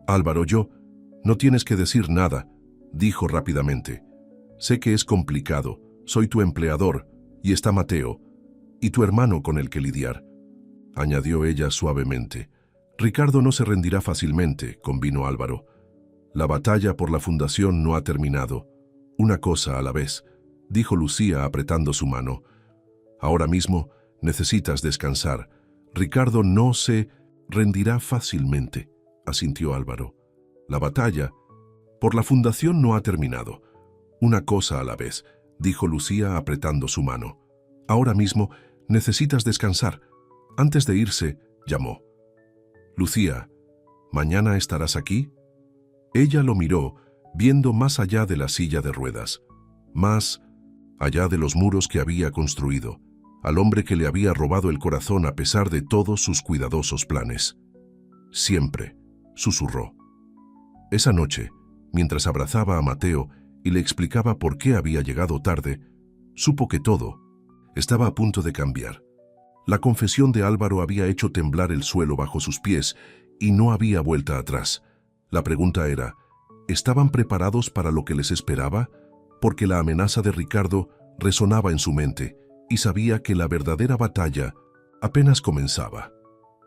«Álvaro, no tienes que decir nada», dijo rápidamente. «Sé que es complicado, soy tu empleador, y está Mateo, y tu hermano con el que lidiar», añadió ella suavemente. «Ricardo no se rendirá fácilmente», convino Álvaro. «La batalla por la fundación no ha terminado. Una cosa a la vez», dijo Lucía apretando su mano. «Ahora mismo necesitas descansar. Ricardo no se rendirá fácilmente», asintió Álvaro. «La batalla por la fundación no ha terminado. Una cosa a la vez», dijo Lucía apretando su mano. «Ahora mismo necesitas descansar». Antes de irse, llamó. «Lucía, ¿mañana estarás aquí?» Ella lo miró, viendo más allá de la silla de ruedas, más allá de los muros que había construido, al hombre que le había robado el corazón a pesar de todos sus cuidadosos planes. «Siempre», susurró. Esa noche, mientras abrazaba a Mateo y le explicaba por qué había llegado tarde, supo que todo estaba a punto de cambiar. La confesión de Álvaro había hecho temblar el suelo bajo sus pies y no había vuelta atrás. La pregunta era, ¿estaban preparados para lo que les esperaba? Porque la amenaza de Ricardo resonaba en su mente y sabía que la verdadera batalla apenas comenzaba.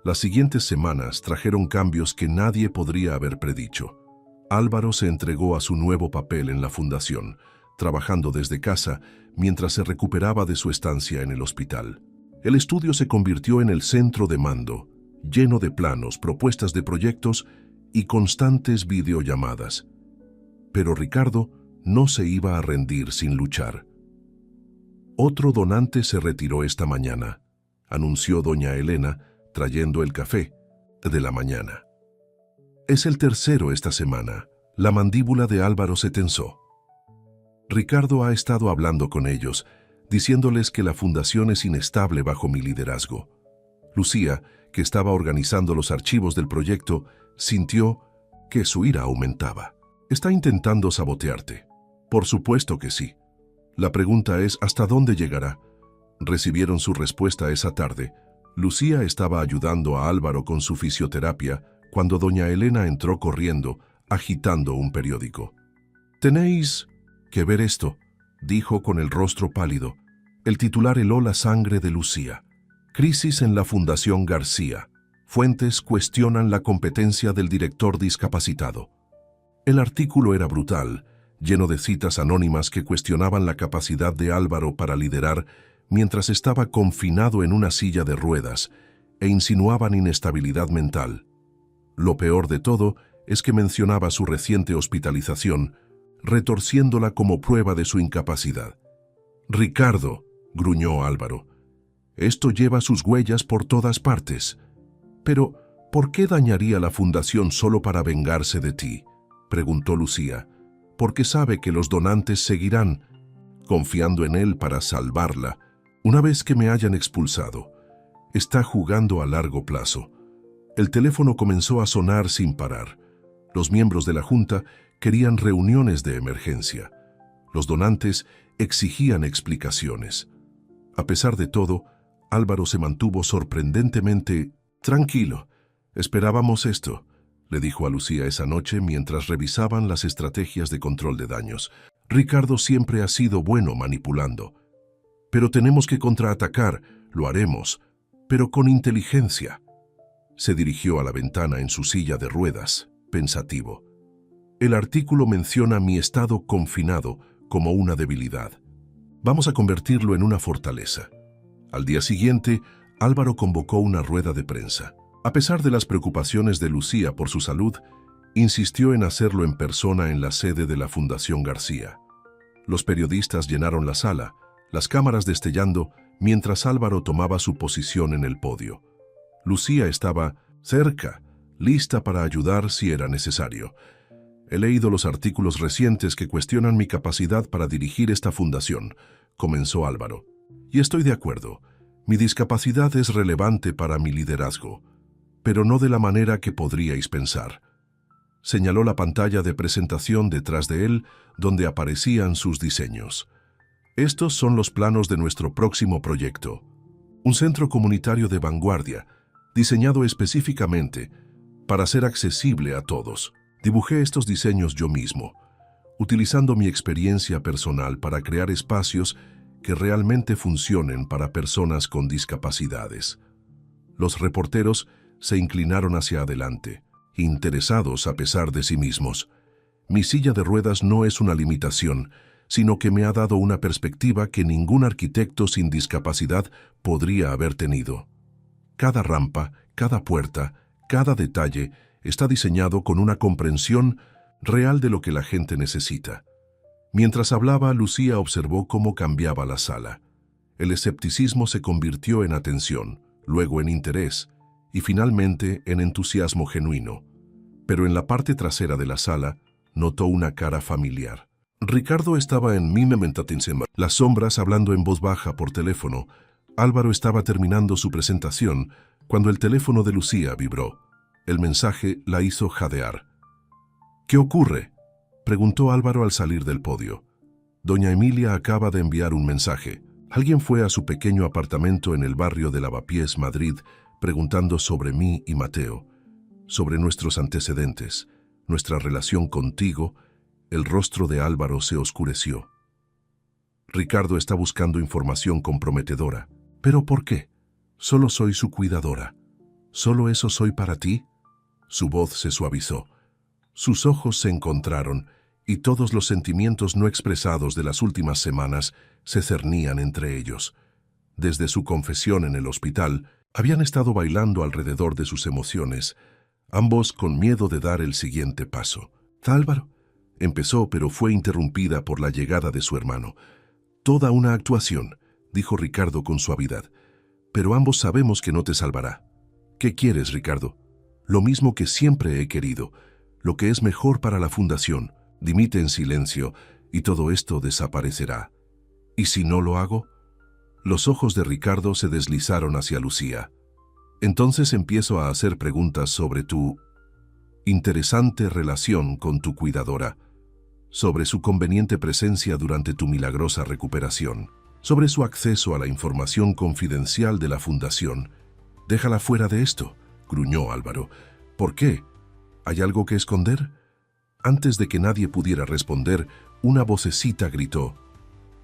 Las siguientes semanas trajeron cambios que nadie podría haber predicho. Álvaro se entregó a su nuevo papel en la fundación, trabajando desde casa mientras se recuperaba de su estancia en el hospital. El estudio se convirtió en el centro de mando, lleno de planos, propuestas de proyectos y constantes videollamadas. Pero Ricardo no se iba a rendir sin luchar. «Otro donante se retiró esta mañana», anunció doña Elena, trayendo el café de la mañana. «Es el tercero esta semana». La mandíbula de Álvaro se tensó. Ricardo ha estado hablando con ellos, diciéndoles que la fundación es inestable bajo mi liderazgo. Lucía, que estaba organizando los archivos del proyecto, sintió que su ira aumentaba. «¿Está intentando sabotearte?» «Por supuesto que sí. La pregunta es, ¿hasta dónde llegará?» Recibieron su respuesta esa tarde. Lucía estaba ayudando a Álvaro con su fisioterapia cuando doña Elena entró corriendo, agitando un periódico. «Tenéis que ver esto», dijo con el rostro pálido. El titular heló la sangre de Lucía. «Crisis en la Fundación García. Fuentes cuestionan la competencia del director discapacitado». El artículo era brutal, lleno de citas anónimas que cuestionaban la capacidad de Álvaro para liderar mientras estaba confinado en una silla de ruedas e insinuaban inestabilidad mental. Lo peor de todo es que mencionaba su reciente hospitalización, retorciéndola como prueba de su incapacidad. «Ricardo», gruñó Álvaro, «esto lleva sus huellas por todas partes. Pero, ¿por qué dañaría la fundación solo para vengarse de ti? preguntó Lucía, porque sabe que los donantes seguirán confiando en él para salvarla una vez que me hayan expulsado. Está jugando a largo plazo. El teléfono comenzó a sonar sin parar. Los miembros de la Junta querían reuniones de emergencia. Los donantes exigían explicaciones. A pesar de todo, Álvaro se mantuvo sorprendentemente tranquilo. Esperábamos esto, le dijo a Lucía esa noche mientras revisaban las estrategias de control de daños. Ricardo siempre ha sido bueno manipulando. Pero tenemos que contraatacar, lo haremos, pero con inteligencia. Se dirigió a la ventana en su silla de ruedas, pensativo. El artículo menciona mi estado confinado como una debilidad. Vamos a convertirlo en una fortaleza. Al día siguiente, Álvaro convocó una rueda de prensa. A pesar de las preocupaciones de Lucía por su salud, insistió en hacerlo en persona en la sede de la Fundación García. Los periodistas llenaron la sala, las cámaras destellando, mientras Álvaro tomaba su posición en el podio. Lucía estaba cerca, lista para ayudar si era necesario. He leído los artículos recientes que cuestionan mi capacidad para dirigir esta fundación, comenzó Álvaro. Y estoy de acuerdo. Mi discapacidad es relevante para mi liderazgo, pero no de la manera que podríais pensar. Señaló la pantalla de presentación detrás de él, donde aparecían sus diseños. Estos son los planos de nuestro próximo proyecto. Un centro comunitario de vanguardia, diseñado específicamente para ser accesible a todos. Dibujé estos diseños yo mismo, utilizando mi experiencia personal para crear espacios que realmente funcionen para personas con discapacidades. Los reporteros se inclinaron hacia adelante, interesados a pesar de sí mismos. Mi silla de ruedas no es una limitación, sino que me ha dado una perspectiva que ningún arquitecto sin discapacidad podría haber tenido. Cada rampa, cada puerta, cada detalle está diseñado con una comprensión real de lo que la gente necesita. Mientras hablaba, Lucía observó cómo cambiaba la sala. El escepticismo se convirtió en atención, luego en interés y finalmente en entusiasmo genuino. Pero en la parte trasera de la sala notó una cara familiar. Ricardo estaba en las sombras hablando en voz baja por teléfono. Álvaro estaba terminando su presentación cuando el teléfono de Lucía vibró. El mensaje la hizo jadear. ¿Qué ocurre?, preguntó Álvaro al salir del podio. Doña Emilia acaba de enviar un mensaje. Alguien fue a su pequeño apartamento en el barrio de Lavapiés, Madrid, preguntando sobre mí y Mateo, sobre nuestros antecedentes, nuestra relación contigo. El rostro de Álvaro se oscureció. Ricardo está buscando información comprometedora. ¿Pero por qué? Solo soy su cuidadora. ¿Solo eso soy para ti? Su voz se suavizó. Sus ojos se encontraron y todos los sentimientos no expresados de las últimas semanas se cernían entre ellos. Desde su confesión en el hospital, habían estado bailando alrededor de sus emociones, ambos con miedo de dar el siguiente paso. «Álvaro», empezó, pero fue interrumpida por la llegada de su hermano. «Toda una actuación», dijo Ricardo con suavidad, «pero ambos sabemos que no te salvará». «¿Qué quieres, Ricardo?» «Lo mismo que siempre he querido, lo que es mejor para la fundación. Dimite en silencio y todo esto desaparecerá». «¿Y si no lo hago?» Los ojos de Ricardo se deslizaron hacia Lucía. «Entonces empiezo a hacer preguntas sobre tu interesante relación con tu cuidadora, sobre su conveniente presencia durante tu milagrosa recuperación, sobre su acceso a la información confidencial de la fundación». «Déjala fuera de esto», gruñó Álvaro. «¿Por qué? ¿Hay algo que esconder?» Antes de que nadie pudiera responder, una vocecita gritó: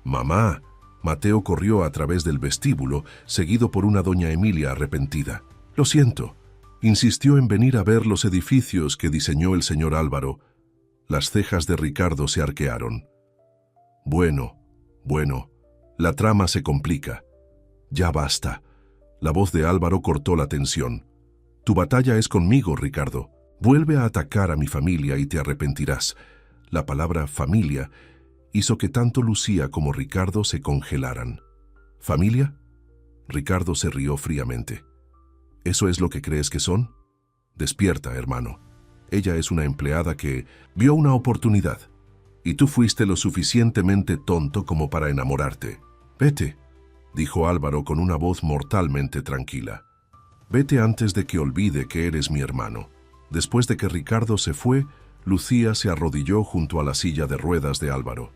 «¡Mamá!». Mateo corrió a través del vestíbulo, seguido por una doña Emilia arrepentida. «Lo siento», insistió en venir a ver los edificios que diseñó el señor Álvaro. Las cejas de Ricardo se arquearon. Bueno, la trama se complica. Ya basta». La voz de Álvaro cortó la tensión. «Tu batalla es conmigo, Ricardo. Vuelve a atacar a mi familia y te arrepentirás». La palabra familia hizo que tanto Lucía como Ricardo se congelaran. ¿Familia? Ricardo se rió fríamente. ¿Eso es lo que crees que son? Despierta, hermano. Ella es una empleada que vio una oportunidad. Y tú fuiste lo suficientemente tonto como para enamorarte. Vete, dijo Álvaro con una voz mortalmente tranquila. Vete antes de que olvide que eres mi hermano. Después de que Ricardo se fue, Lucía se arrodilló junto a la silla de ruedas de Álvaro.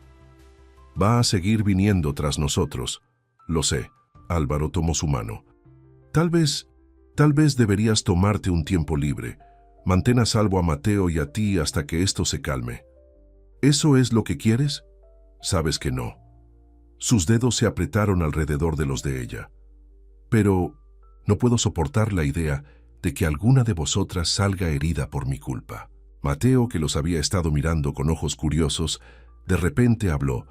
Va a seguir viniendo tras nosotros. Lo sé. Álvaro tomó su mano. Tal vez deberías tomarte un tiempo libre. Mantén a salvo a Mateo y a ti hasta que esto se calme. ¿Eso es lo que quieres? Sabes que no. Sus dedos se apretaron alrededor de los de ella. Pero no puedo soportar la idea de que alguna de vosotras salga herida por mi culpa. Mateo, que los había estado mirando con ojos curiosos, de repente habló.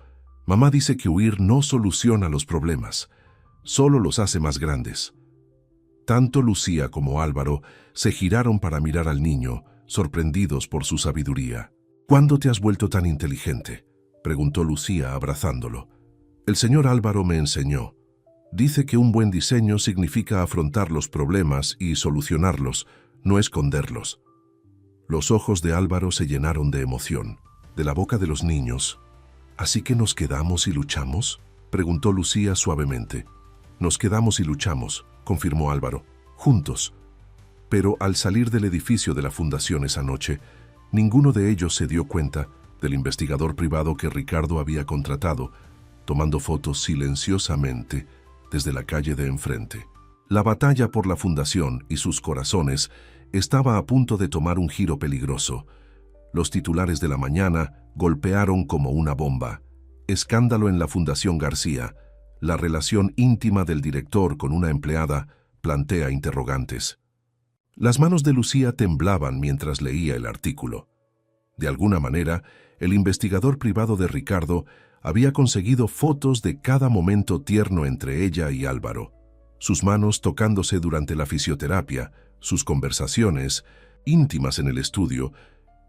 Mamá dice que huir no soluciona los problemas, solo los hace más grandes. Tanto Lucía como Álvaro se giraron para mirar al niño, sorprendidos por su sabiduría. ¿Cuándo te has vuelto tan inteligente?, preguntó Lucía abrazándolo. El señor Álvaro me enseñó. Dice que un buen diseño significa afrontar los problemas y solucionarlos, no esconderlos. Los ojos de Álvaro se llenaron de emoción. De la boca de los niños. ¿Así que nos quedamos y luchamos?, preguntó Lucía suavemente. Nos quedamos y luchamos, confirmó Álvaro, juntos. Pero al salir del edificio de la fundación esa noche, ninguno de ellos se dio cuenta del investigador privado que Ricardo había contratado, tomando fotos silenciosamente desde la calle de enfrente. La batalla por la fundación y sus corazones estaba a punto de tomar un giro peligroso. Los titulares de la mañana golpearon como una bomba. Escándalo en la Fundación García. La relación íntima del director con una empleada plantea interrogantes. Las manos de Lucía temblaban mientras leía el artículo. De alguna manera, el investigador privado de Ricardo había conseguido fotos de cada momento tierno entre ella y Álvaro. Sus manos tocándose durante la fisioterapia, sus conversaciones, íntimas en el estudio,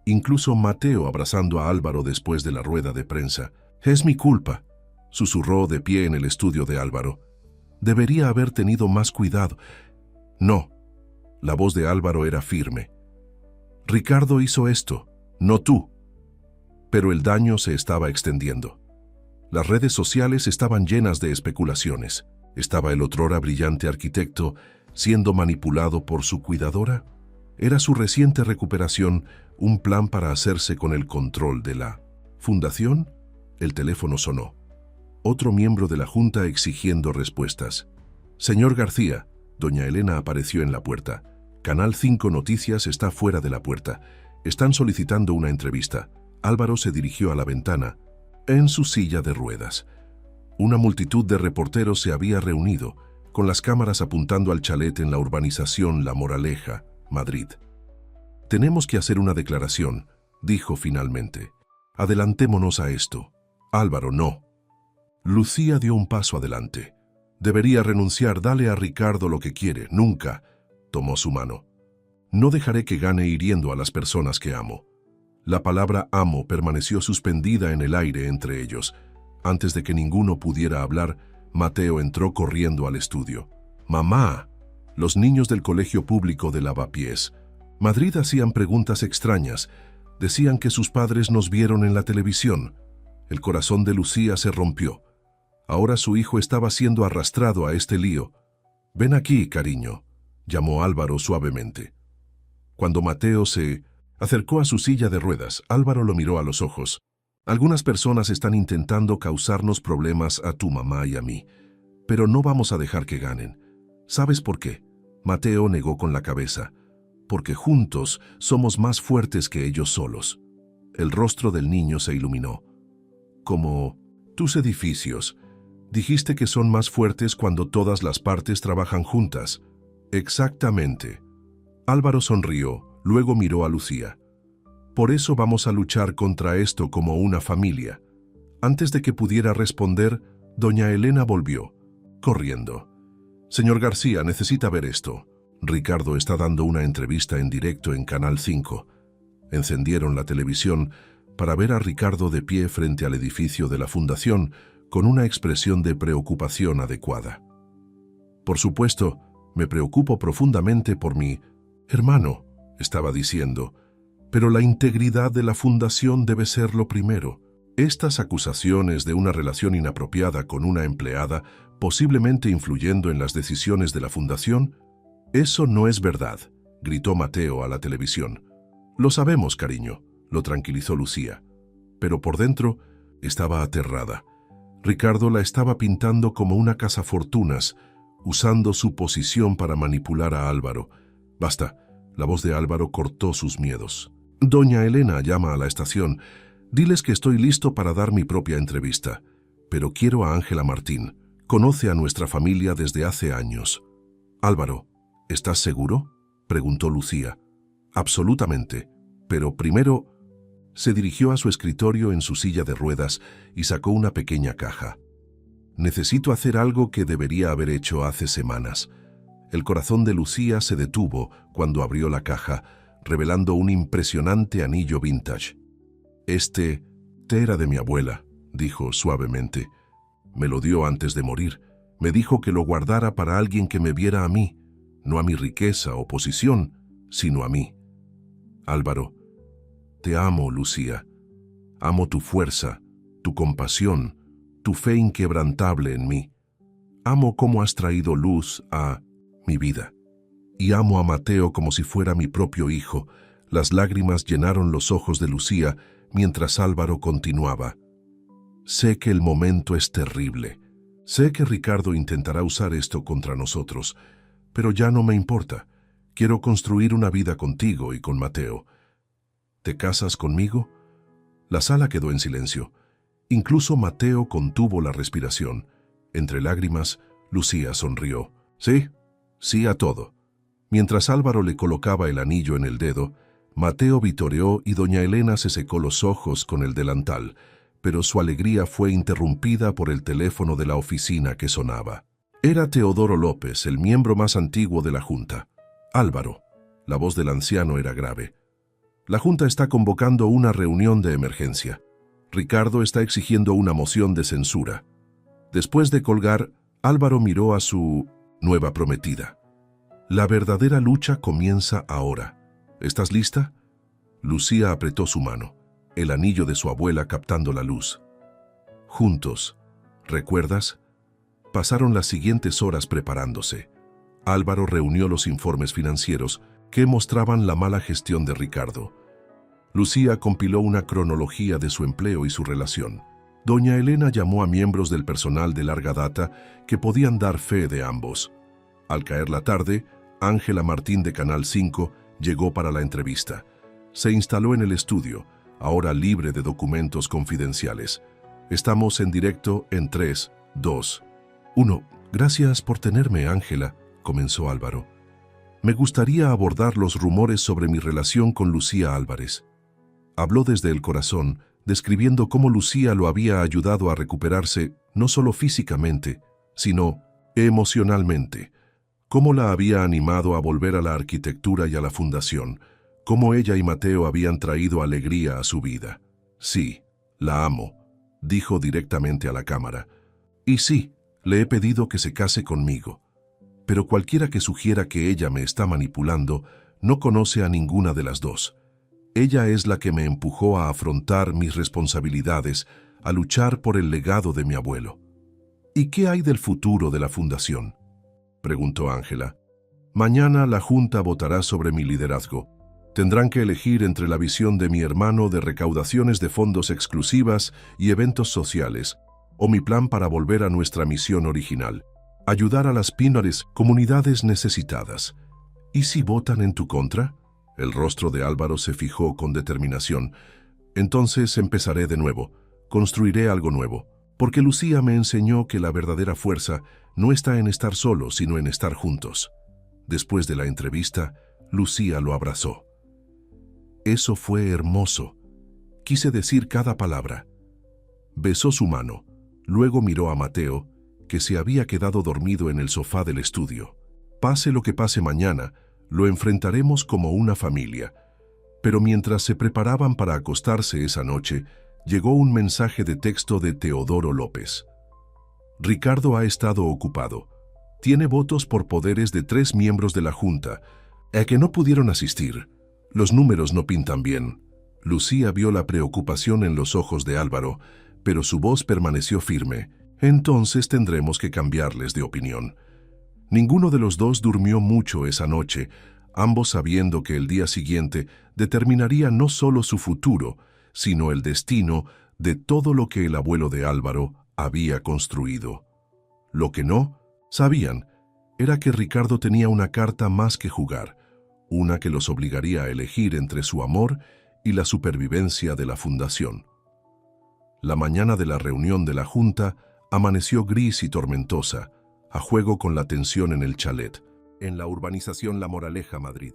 incluso Mateo abrazando a Álvaro después de la rueda de prensa. «Es mi culpa», susurró de pie en el estudio de Álvaro. «Debería haber tenido más cuidado». «No». La voz de Álvaro era firme. «Ricardo hizo esto, no tú». Pero el daño se estaba extendiendo. Las redes sociales estaban llenas de especulaciones. ¿Estaba el otrora brillante arquitecto siendo manipulado por su cuidadora? ¿Era su reciente recuperación un plan para hacerse con el control de la fundación? El teléfono sonó. Otro miembro de la junta exigiendo respuestas. «Señor García», doña Elena apareció en la puerta. «Canal 5 Noticias está fuera de la puerta. Están solicitando una entrevista». Álvaro se dirigió a la ventana, en su silla de ruedas. Una multitud de reporteros se había reunido, con las cámaras apuntando al chalet en la urbanización La Moraleja, Madrid. «Tenemos que hacer una declaración», dijo finalmente. «Adelantémonos a esto». «Álvaro, no». Lucía dio un paso adelante. «Debería renunciar, dale a Ricardo lo que quiere, nunca». Tomó su mano. «No dejaré que gane hiriendo a las personas que amo». La palabra amo permaneció suspendida en el aire entre ellos. Antes de que ninguno pudiera hablar, Mateo entró corriendo al estudio. «Mamá». Los niños del colegio público de Lavapiés. Madrid hacían preguntas extrañas. Decían que sus padres nos vieron en la televisión. El corazón de Lucía se rompió. Ahora su hijo estaba siendo arrastrado a este lío. «Ven aquí, cariño», llamó Álvaro suavemente. Cuando Mateo se acercó a su silla de ruedas, Álvaro lo miró a los ojos. «Algunas personas están intentando causarnos problemas a tu mamá y a mí, pero no vamos a dejar que ganen. ¿Sabes por qué?». Mateo negó con la cabeza. «Porque juntos somos más fuertes que ellos solos». El rostro del niño se iluminó. «Como tus edificios. Dijiste que son más fuertes cuando todas las partes trabajan juntas». «Exactamente». Álvaro sonrió. Luego miró a Lucía. «Por eso vamos a luchar contra esto como una familia». Antes de que pudiera responder, doña Elena volvió, corriendo. «Señor García, necesita ver esto. Ricardo está dando una entrevista en directo en Canal 5. Encendieron la televisión para ver a Ricardo de pie frente al edificio de la Fundación con una expresión de preocupación adecuada. «Por supuesto, me preocupo profundamente por mi hermano», estaba diciendo, Pero la integridad de la fundación debe ser lo primero. Estas acusaciones de una relación inapropiada con una empleada, posiblemente influyendo en las decisiones de la fundación, eso no es verdad, gritó Mateo a la televisión. Lo sabemos, cariño, lo tranquilizó Lucía. Pero por dentro estaba aterrada. Ricardo la estaba pintando como una cazafortunas, usando su posición para manipular a Álvaro. Basta, la voz de Álvaro cortó sus miedos. Doña Elena llama a la estación. Diles que estoy listo para dar mi propia entrevista. Pero quiero a Ángela Martín. Conoce a nuestra familia desde hace años. Álvaro, ¿estás seguro?, preguntó Lucía. Absolutamente. Pero primero... Se dirigió a su escritorio en su silla de ruedas y sacó una pequeña caja. Necesito hacer algo que debería haber hecho hace semanas. El corazón de Lucía se detuvo cuando abrió la caja, revelando un impresionante anillo vintage. Este era de mi abuela, dijo suavemente. Me lo dio antes de morir. Me dijo que lo guardara para alguien que me viera a mí, no a mi riqueza o posición, sino a mí. Álvaro, te amo, Lucía. Amo tu fuerza, tu compasión, tu fe inquebrantable en mí. Amo cómo has traído luz a mi vida. Y amo a Mateo como si fuera mi propio hijo. Las lágrimas llenaron los ojos de Lucía mientras Álvaro continuaba. Sé que el momento es terrible. Sé que Ricardo intentará usar esto contra nosotros, pero ya no me importa. Quiero construir una vida contigo y con Mateo. ¿Te casas conmigo? La sala quedó en silencio. Incluso Mateo contuvo la respiración. Entre lágrimas, Lucía sonrió. Sí, sí a todo. Mientras Álvaro le colocaba el anillo en el dedo, Mateo vitoreó y doña Elena se secó los ojos con el delantal, pero su alegría fue interrumpida por el teléfono de la oficina que sonaba. Era Teodoro López, el miembro más antiguo de la Junta. Álvaro. La voz del anciano era grave. La Junta está convocando una reunión de emergencia. Ricardo está exigiendo una moción de censura. Después de colgar, Álvaro miró a su nueva prometida. La verdadera lucha comienza ahora. ¿Estás lista? Lucía apretó su mano, el anillo de su abuela captando la luz. Juntos, ¿recuerdas? Pasaron las siguientes horas preparándose. Álvaro reunió los informes financieros que mostraban la mala gestión de Ricardo. Lucía compiló una cronología de su empleo y su relación. Doña Elena llamó a miembros del personal de larga data que podían dar fe de ambos. Al caer la tarde, Ángela Martín de Canal 5 llegó para la entrevista. Se instaló en el estudio, ahora libre de documentos confidenciales. Estamos en directo en 3, 2, 1. Gracias por tenerme, Ángela, comenzó Álvaro. Me gustaría abordar los rumores sobre mi relación con Lucía Álvarez. Habló desde el corazón, describiendo cómo Lucía lo había ayudado a recuperarse no solo físicamente, sino emocionalmente. Cómo la había animado a volver a la arquitectura y a la fundación. Cómo ella y Mateo habían traído alegría a su vida. Sí, la amo, dijo directamente a la cámara. Y sí, le he pedido que se case conmigo. Pero cualquiera que sugiera que ella me está manipulando no conoce a ninguna de las dos. Ella es la que me empujó a afrontar mis responsabilidades, a luchar por el legado de mi abuelo. ¿Y qué hay del futuro de la fundación?, preguntó Ángela. Mañana la Junta votará sobre mi liderazgo. Tendrán que elegir entre la visión de mi hermano de recaudaciones de fondos exclusivas y eventos sociales, o mi plan para volver a nuestra misión original. Ayudar a las pínares comunidades necesitadas. ¿Y si votan en tu contra? El rostro de Álvaro se fijó con determinación. Entonces empezaré de nuevo. Construiré algo nuevo. Porque Lucía me enseñó que la verdadera fuerza no está en estar solos, sino en estar juntos. Después de la entrevista, Lucía lo abrazó. Eso fue hermoso. Quise decir cada palabra. Besó su mano. Luego miró a Mateo, que se había quedado dormido en el sofá del estudio. Pase lo que pase mañana, lo enfrentaremos como una familia. Pero mientras se preparaban para acostarse esa noche, llegó un mensaje de texto de Teodoro López. Ricardo ha estado ocupado. Tiene votos por poderes de 3 miembros de la Junta, a que no pudieron asistir. Los números no pintan bien. Lucía vio la preocupación en los ojos de Álvaro, pero su voz permaneció firme. Entonces tendremos que cambiarles de opinión. Ninguno de los dos durmió mucho esa noche, ambos sabiendo que el día siguiente determinaría no solo su futuro, sino el destino de todo lo que el abuelo de Álvaro había construido. Lo que no sabían era que Ricardo tenía una carta más que jugar, una que los obligaría a elegir entre su amor y la supervivencia de la fundación. La mañana de la reunión de la Junta amaneció gris y tormentosa, a juego con la tensión en el chalet, en la urbanización La Moraleja, Madrid.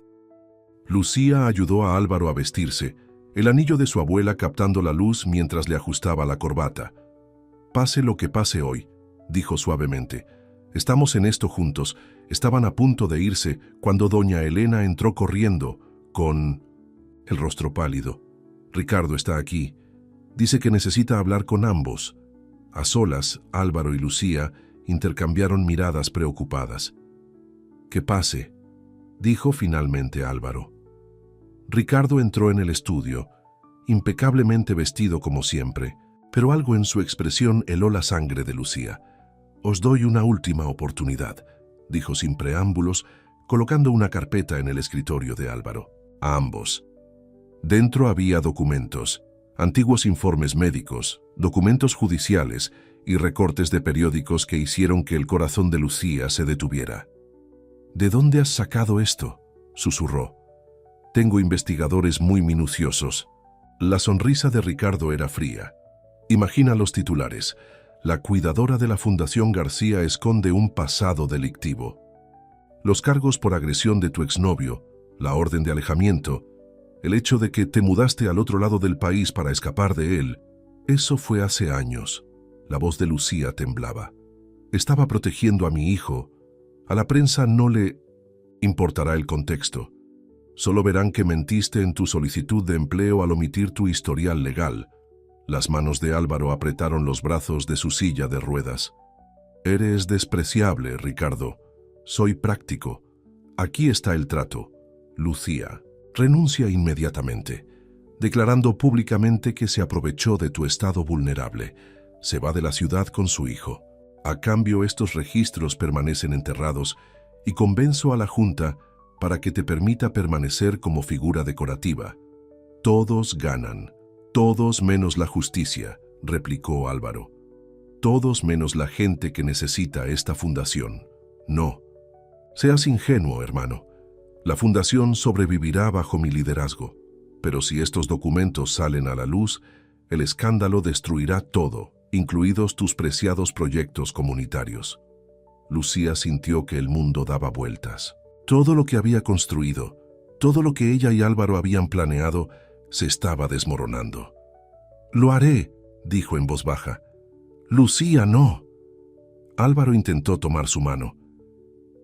Lucía ayudó a Álvaro a vestirse, el anillo de su abuela captando la luz mientras le ajustaba la corbata. «Pase lo que pase hoy», dijo suavemente. «Estamos en esto juntos». Estaban a punto de irse cuando doña Elena entró corriendo, con el rostro pálido. «Ricardo está aquí. Dice que necesita hablar con ambos». A solas, Álvaro y Lucía intercambiaron miradas preocupadas. «Que pase», dijo finalmente Álvaro. Ricardo entró en el estudio, impecablemente vestido como siempre, pero algo en su expresión heló la sangre de Lucía. «Os doy una última oportunidad», dijo sin preámbulos, colocando una carpeta en el escritorio de Álvaro. A ambos. Dentro había documentos, antiguos informes médicos, documentos judiciales y recortes de periódicos que hicieron que el corazón de Lucía se detuviera. «¿De dónde has sacado esto?», susurró. «Tengo investigadores muy minuciosos». La sonrisa de Ricardo era fría. Imagina los titulares. «La cuidadora de la Fundación García esconde un pasado delictivo». Los cargos por agresión de tu exnovio, la orden de alejamiento, el hecho de que te mudaste al otro lado del país para escapar de él, eso fue hace años. La voz de Lucía temblaba. «Estaba protegiendo a mi hijo. A la prensa no le importará el contexto. Solo verán que mentiste en tu solicitud de empleo al omitir tu historial legal». Las manos de Álvaro apretaron los brazos de su silla de ruedas. «Eres despreciable, Ricardo. Soy práctico. Aquí está el trato. Lucía, renuncia inmediatamente, declarando públicamente que se aprovechó de tu estado vulnerable. Se va de la ciudad con su hijo. A cambio, estos registros permanecen enterrados y convenzo a la Junta para que te permita permanecer como figura decorativa. Todos ganan. Todos menos la justicia», replicó Álvaro. «Todos menos la gente que necesita esta fundación. No. Seas ingenuo, hermano. La fundación sobrevivirá bajo mi liderazgo. Pero si estos documentos salen a la luz, el escándalo destruirá todo, incluidos tus preciados proyectos comunitarios». Lucía sintió que el mundo daba vueltas. Todo lo que había construido, todo lo que ella y Álvaro habían planeado, se estaba desmoronando. «Lo haré», dijo en voz baja. «Lucía, no». Álvaro intentó tomar su mano.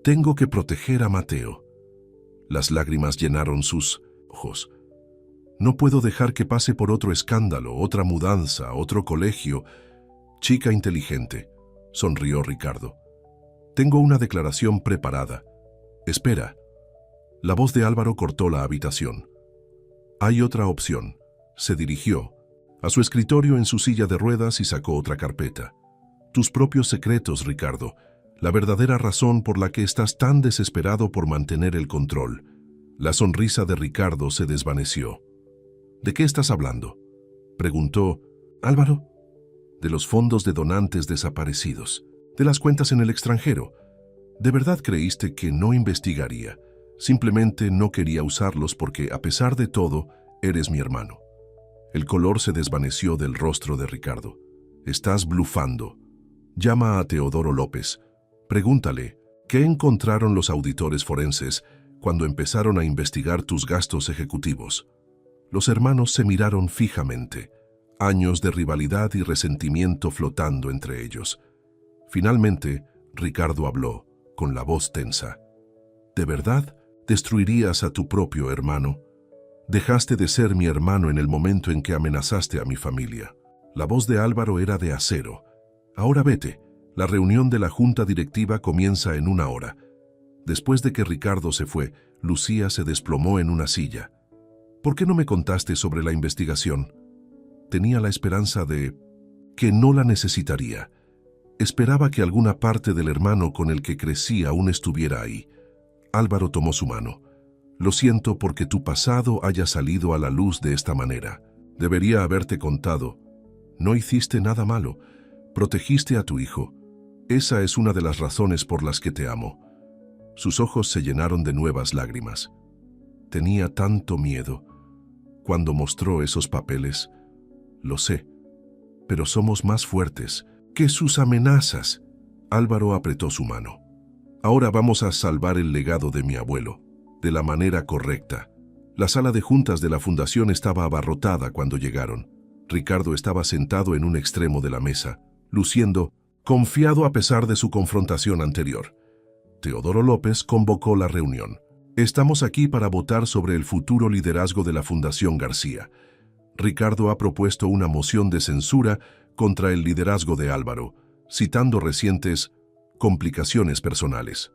«Tengo que proteger a Mateo». Las lágrimas llenaron sus ojos. «No puedo dejar que pase por otro escándalo, otra mudanza, otro colegio». «Chica inteligente», sonrió Ricardo. «Tengo una declaración preparada. Espera». La voz de Álvaro cortó la habitación. «Hay otra opción». Se dirigió a su escritorio en su silla de ruedas y sacó otra carpeta. «Tus propios secretos, Ricardo. La verdadera razón por la que estás tan desesperado por mantener el control». La sonrisa de Ricardo se desvaneció. «¿De qué estás hablando?», preguntó. «Álvaro». «De los fondos de donantes desaparecidos, de las cuentas en el extranjero. ¿De verdad creíste que no investigaría? Simplemente no quería usarlos porque, a pesar de todo, eres mi hermano». El color se desvaneció del rostro de Ricardo. «Estás blufando. Llama a Teodoro López. Pregúntale, ¿qué encontraron los auditores forenses cuando empezaron a investigar tus gastos ejecutivos?» Los hermanos se miraron fijamente, años de rivalidad y resentimiento flotando entre ellos. Finalmente, Ricardo habló, con la voz tensa. «¿De verdad destruirías a tu propio hermano? Dejaste de ser mi hermano en el momento en que amenazaste a mi familia». La voz de Álvaro era de acero. «Ahora vete. La reunión de la junta directiva comienza en 1 hora». Después de que Ricardo se fue, Lucía se desplomó en una silla. ¿Por qué no me contaste sobre la investigación? Tenía la esperanza de que no la necesitaría. Esperaba que alguna parte del hermano con el que crecí aún estuviera ahí. Álvaro tomó su mano. Lo siento porque tu pasado haya salido a la luz de esta manera. Debería haberte contado. No hiciste nada malo. Protegiste a tu hijo. Esa es una de las razones por las que te amo. Sus ojos se llenaron de nuevas lágrimas. Tenía tanto miedo. Cuando mostró esos papeles, lo sé, pero somos más fuertes que sus amenazas. Álvaro apretó su mano. Ahora vamos a salvar el legado de mi abuelo, de la manera correcta. La sala de juntas de la fundación estaba abarrotada cuando llegaron. Ricardo estaba sentado en un extremo de la mesa, luciendo confiado a pesar de su confrontación anterior. Teodoro López convocó la reunión. Estamos aquí para votar sobre el futuro liderazgo de la Fundación García. Ricardo ha propuesto una moción de censura contra el liderazgo de Álvaro, citando recientes complicaciones personales.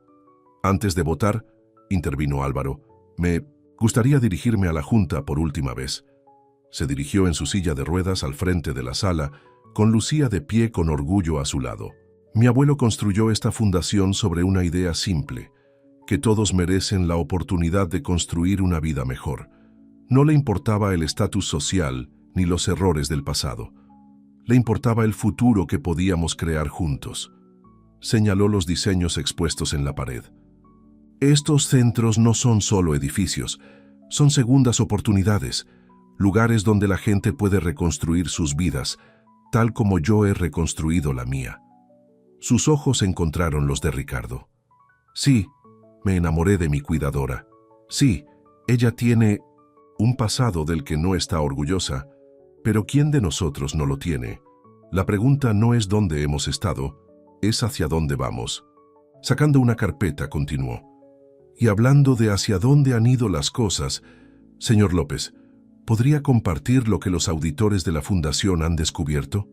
Antes de votar, intervino Álvaro, me gustaría dirigirme a la Junta por última vez. Se dirigió en su silla de ruedas al frente de la sala, con Lucía de pie con orgullo a su lado. Mi abuelo construyó esta fundación sobre una idea simple, que todos merecen la oportunidad de construir una vida mejor. No le importaba el estatus social ni los errores del pasado. Le importaba el futuro que podíamos crear juntos. Señaló los diseños expuestos en la pared. Estos centros no son solo edificios, son segundas oportunidades, lugares donde la gente puede reconstruir sus vidas, tal como yo he reconstruido la mía. Sus ojos encontraron los de Ricardo. Sí, me enamoré de mi cuidadora. Sí, ella tiene un pasado del que no está orgullosa, pero ¿quién de nosotros no lo tiene? La pregunta no es dónde hemos estado, es hacia dónde vamos. Sacando una carpeta, continuó. Y hablando de hacia dónde han ido las cosas, señor López, ¿podría compartir lo que los auditores de la Fundación han descubierto?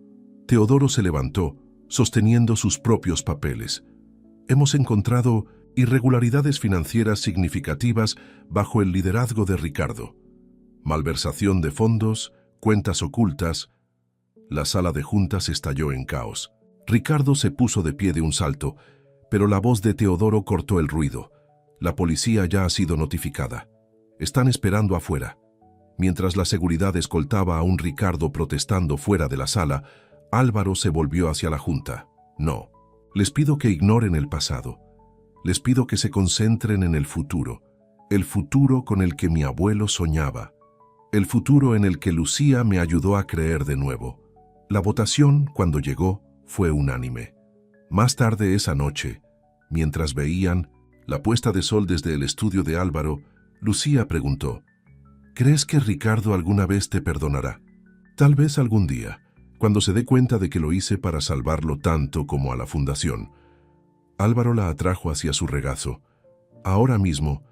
Teodoro se levantó, sosteniendo sus propios papeles. Hemos encontrado irregularidades financieras significativas bajo el liderazgo de Ricardo. Malversación de fondos, cuentas ocultas. La sala de juntas estalló en caos. Ricardo se puso de pie de un salto, pero la voz de Teodoro cortó el ruido. La policía ya ha sido notificada. Están esperando afuera. Mientras la seguridad escoltaba a un Ricardo protestando fuera de la sala, Álvaro se volvió hacia la junta. No, les pido que ignoren el pasado. Les pido que se concentren en el futuro con el que mi abuelo soñaba, el futuro en el que Lucía me ayudó a creer de nuevo. La votación, cuando llegó, fue unánime. Más tarde esa noche, mientras veían la puesta de sol desde el estudio de Álvaro, Lucía preguntó, ¿crees que Ricardo alguna vez te perdonará? Tal vez algún día, cuando se dé cuenta de que lo hice para salvarlo tanto como a la fundación. Álvaro la atrajo hacia su regazo. Ahora mismo,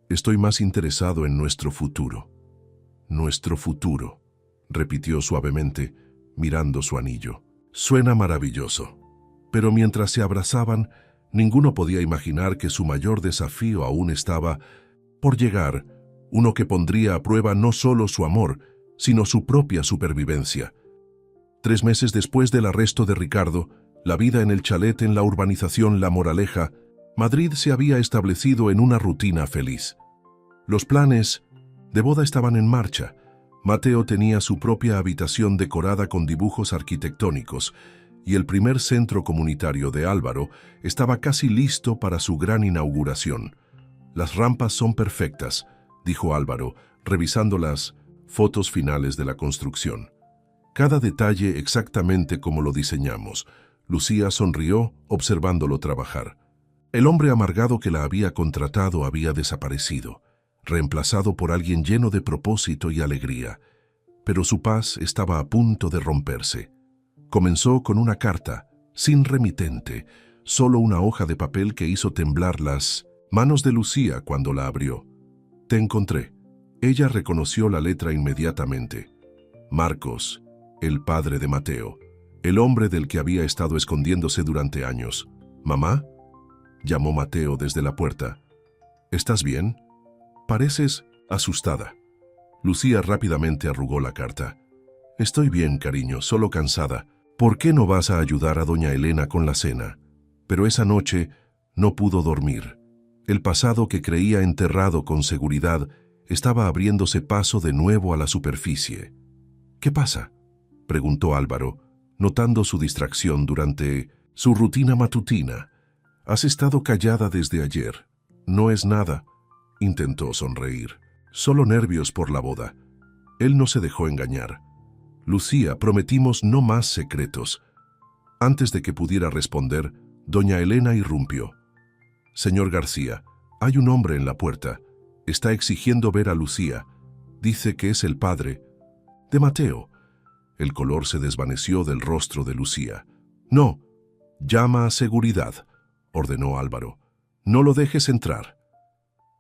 estoy más interesado en nuestro futuro. Nuestro futuro, repitió suavemente, mirando su anillo. Suena maravilloso. Pero mientras se abrazaban, ninguno podía imaginar que su mayor desafío aún estaba por llegar, uno que pondría a prueba no solo su amor, sino su propia supervivencia. 3 meses después del arresto de Ricardo, la vida en el chalet en la urbanización La Moraleja, Madrid se había establecido en una rutina feliz. Los planes de boda estaban en marcha. Mateo tenía su propia habitación decorada con dibujos arquitectónicos y el primer centro comunitario de Álvaro estaba casi listo para su gran inauguración. Las rampas son perfectas, dijo Álvaro, revisando las fotos finales de la construcción. Cada detalle exactamente como lo diseñamos. Lucía sonrió observándolo trabajar. El hombre amargado que la había contratado había desaparecido, reemplazado por alguien lleno de propósito y alegría. Pero su paz estaba a punto de romperse. Comenzó con una carta, sin remitente, solo una hoja de papel que hizo temblar las manos de Lucía cuando la abrió. Te encontré. Ella reconoció la letra inmediatamente. Marcos, el padre de Mateo, el hombre del que había estado escondiéndose durante años. ¿Mamá? Llamó Mateo desde la puerta. ¿Estás bien? Pareces asustada. Lucía rápidamente arrugó la carta. Estoy bien, cariño, solo cansada. ¿Por qué no vas a ayudar a doña Elena con la cena? Pero esa noche no pudo dormir. El pasado que creía enterrado con seguridad estaba abriéndose paso de nuevo a la superficie. ¿Qué pasa?, preguntó Álvaro, notando su distracción durante su rutina matutina. Has estado callada desde ayer. No es nada. Intentó sonreír. Solo nervios por la boda. Él no se dejó engañar. Lucía, prometimos no más secretos. Antes de que pudiera responder, doña Elena irrumpió. Señor García, hay un hombre en la puerta. Está exigiendo ver a Lucía. Dice que es el padre de Mateo. El color se desvaneció del rostro de Lucía. No, llama a seguridad, ordenó Álvaro. No lo dejes entrar.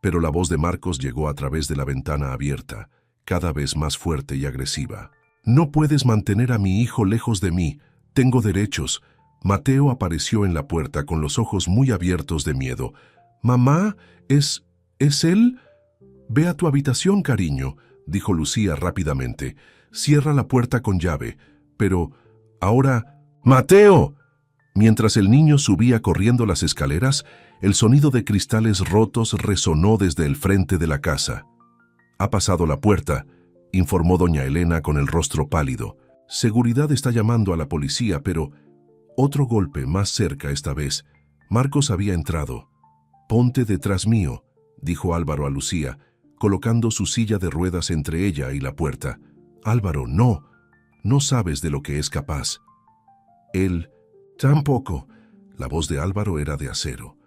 Pero la voz de Marcos llegó a través de la ventana abierta, cada vez más fuerte y agresiva. No puedes mantener a mi hijo lejos de mí. Tengo derechos. Mateo apareció en la puerta con los ojos muy abiertos de miedo. Mamá, ¿es él? Ve a tu habitación, cariño, dijo Lucía rápidamente. Cierra la puerta con llave. Pero ahora... ¡Mateo! Mientras el niño subía corriendo las escaleras, el sonido de cristales rotos resonó desde el frente de la casa. Ha pasado la puerta, informó doña Elena con el rostro pálido. Seguridad está llamando a la policía, pero... Otro golpe más cerca esta vez. Marcos había entrado. Ponte detrás mío, dijo Álvaro a Lucía, colocando su silla de ruedas entre ella y la puerta. Álvaro, no sabes de lo que es capaz. Él, tampoco. La voz de Álvaro era de acero.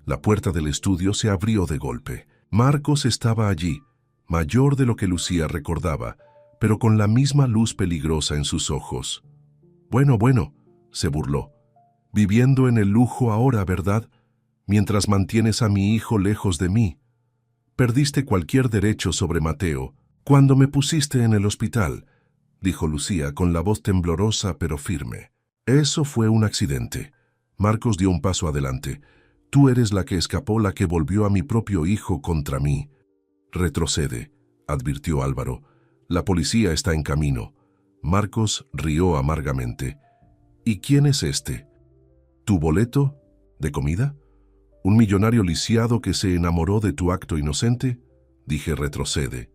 La puerta del estudio se abrió de golpe. Marcos estaba allí, mayor de lo que Lucía recordaba, pero con la misma luz peligrosa en sus ojos. Bueno, se burló. Viviendo en el lujo ahora, ¿verdad? Mientras mantienes a mi hijo lejos de mí. Perdiste cualquier derecho sobre Mateo cuando me pusiste en el hospital, dijo Lucía con la voz temblorosa pero firme. Eso fue un accidente. Marcos dio un paso adelante. Tú eres la que escapó, la que volvió a mi propio hijo contra mí. Retrocede, advirtió Álvaro. La policía está en camino. Marcos rió amargamente. ¿Y quién es este? ¿Tu boleto? ¿De comida? ¿Un millonario lisiado que se enamoró de tu acto inocente? Dije retrocede.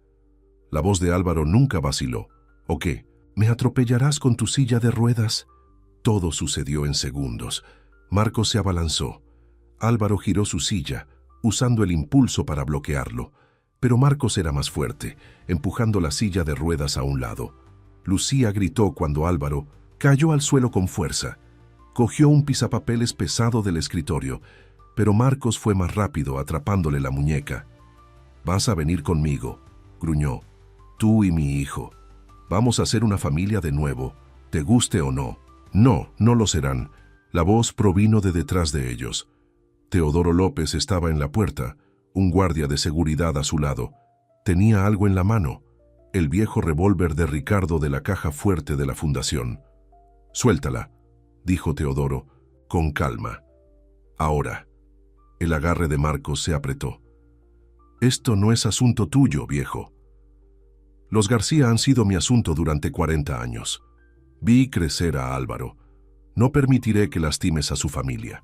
La voz de Álvaro nunca vaciló. ¿O qué? ¿Me atropellarás con tu silla de ruedas? Todo sucedió en segundos. Marcos se abalanzó. Álvaro giró su silla, usando el impulso para bloquearlo. Pero Marcos era más fuerte, empujando la silla de ruedas a un lado. Lucía gritó cuando Álvaro cayó al suelo con fuerza. Cogió un pisapapeles pesado del escritorio, pero Marcos fue más rápido, atrapándole la muñeca. «Vas a venir conmigo», gruñó. «Tú y mi hijo. Vamos a ser una familia de nuevo, te guste o no». «No, no lo serán». La voz provino de detrás de ellos. Teodoro López estaba en la puerta, un guardia de seguridad a su lado. Tenía algo en la mano, el viejo revólver de Ricardo de la caja fuerte de la fundación. «Suéltala», dijo Teodoro, con calma. «Ahora». El agarre de Marcos se apretó. «Esto no es asunto tuyo, viejo. Los García han sido mi asunto durante 40 años. Vi crecer a Álvaro. No permitiré que lastimes a su familia».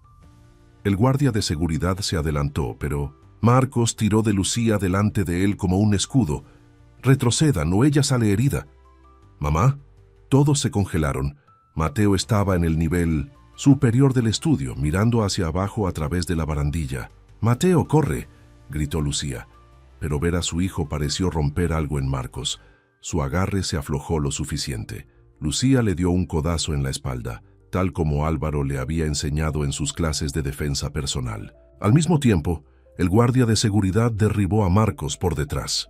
El guardia de seguridad se adelantó, pero Marcos tiró de Lucía delante de él como un escudo. «Retrocedan o ella sale herida». «Mamá». Todos se congelaron. Mateo estaba en el nivel superior del estudio, mirando hacia abajo a través de la barandilla. «Mateo, corre», gritó Lucía. Pero ver a su hijo pareció romper algo en Marcos. Su agarre se aflojó lo suficiente. Lucía le dio un codazo en la espalda, tal como Álvaro le había enseñado en sus clases de defensa personal. Al mismo tiempo, el guardia de seguridad derribó a Marcos por detrás.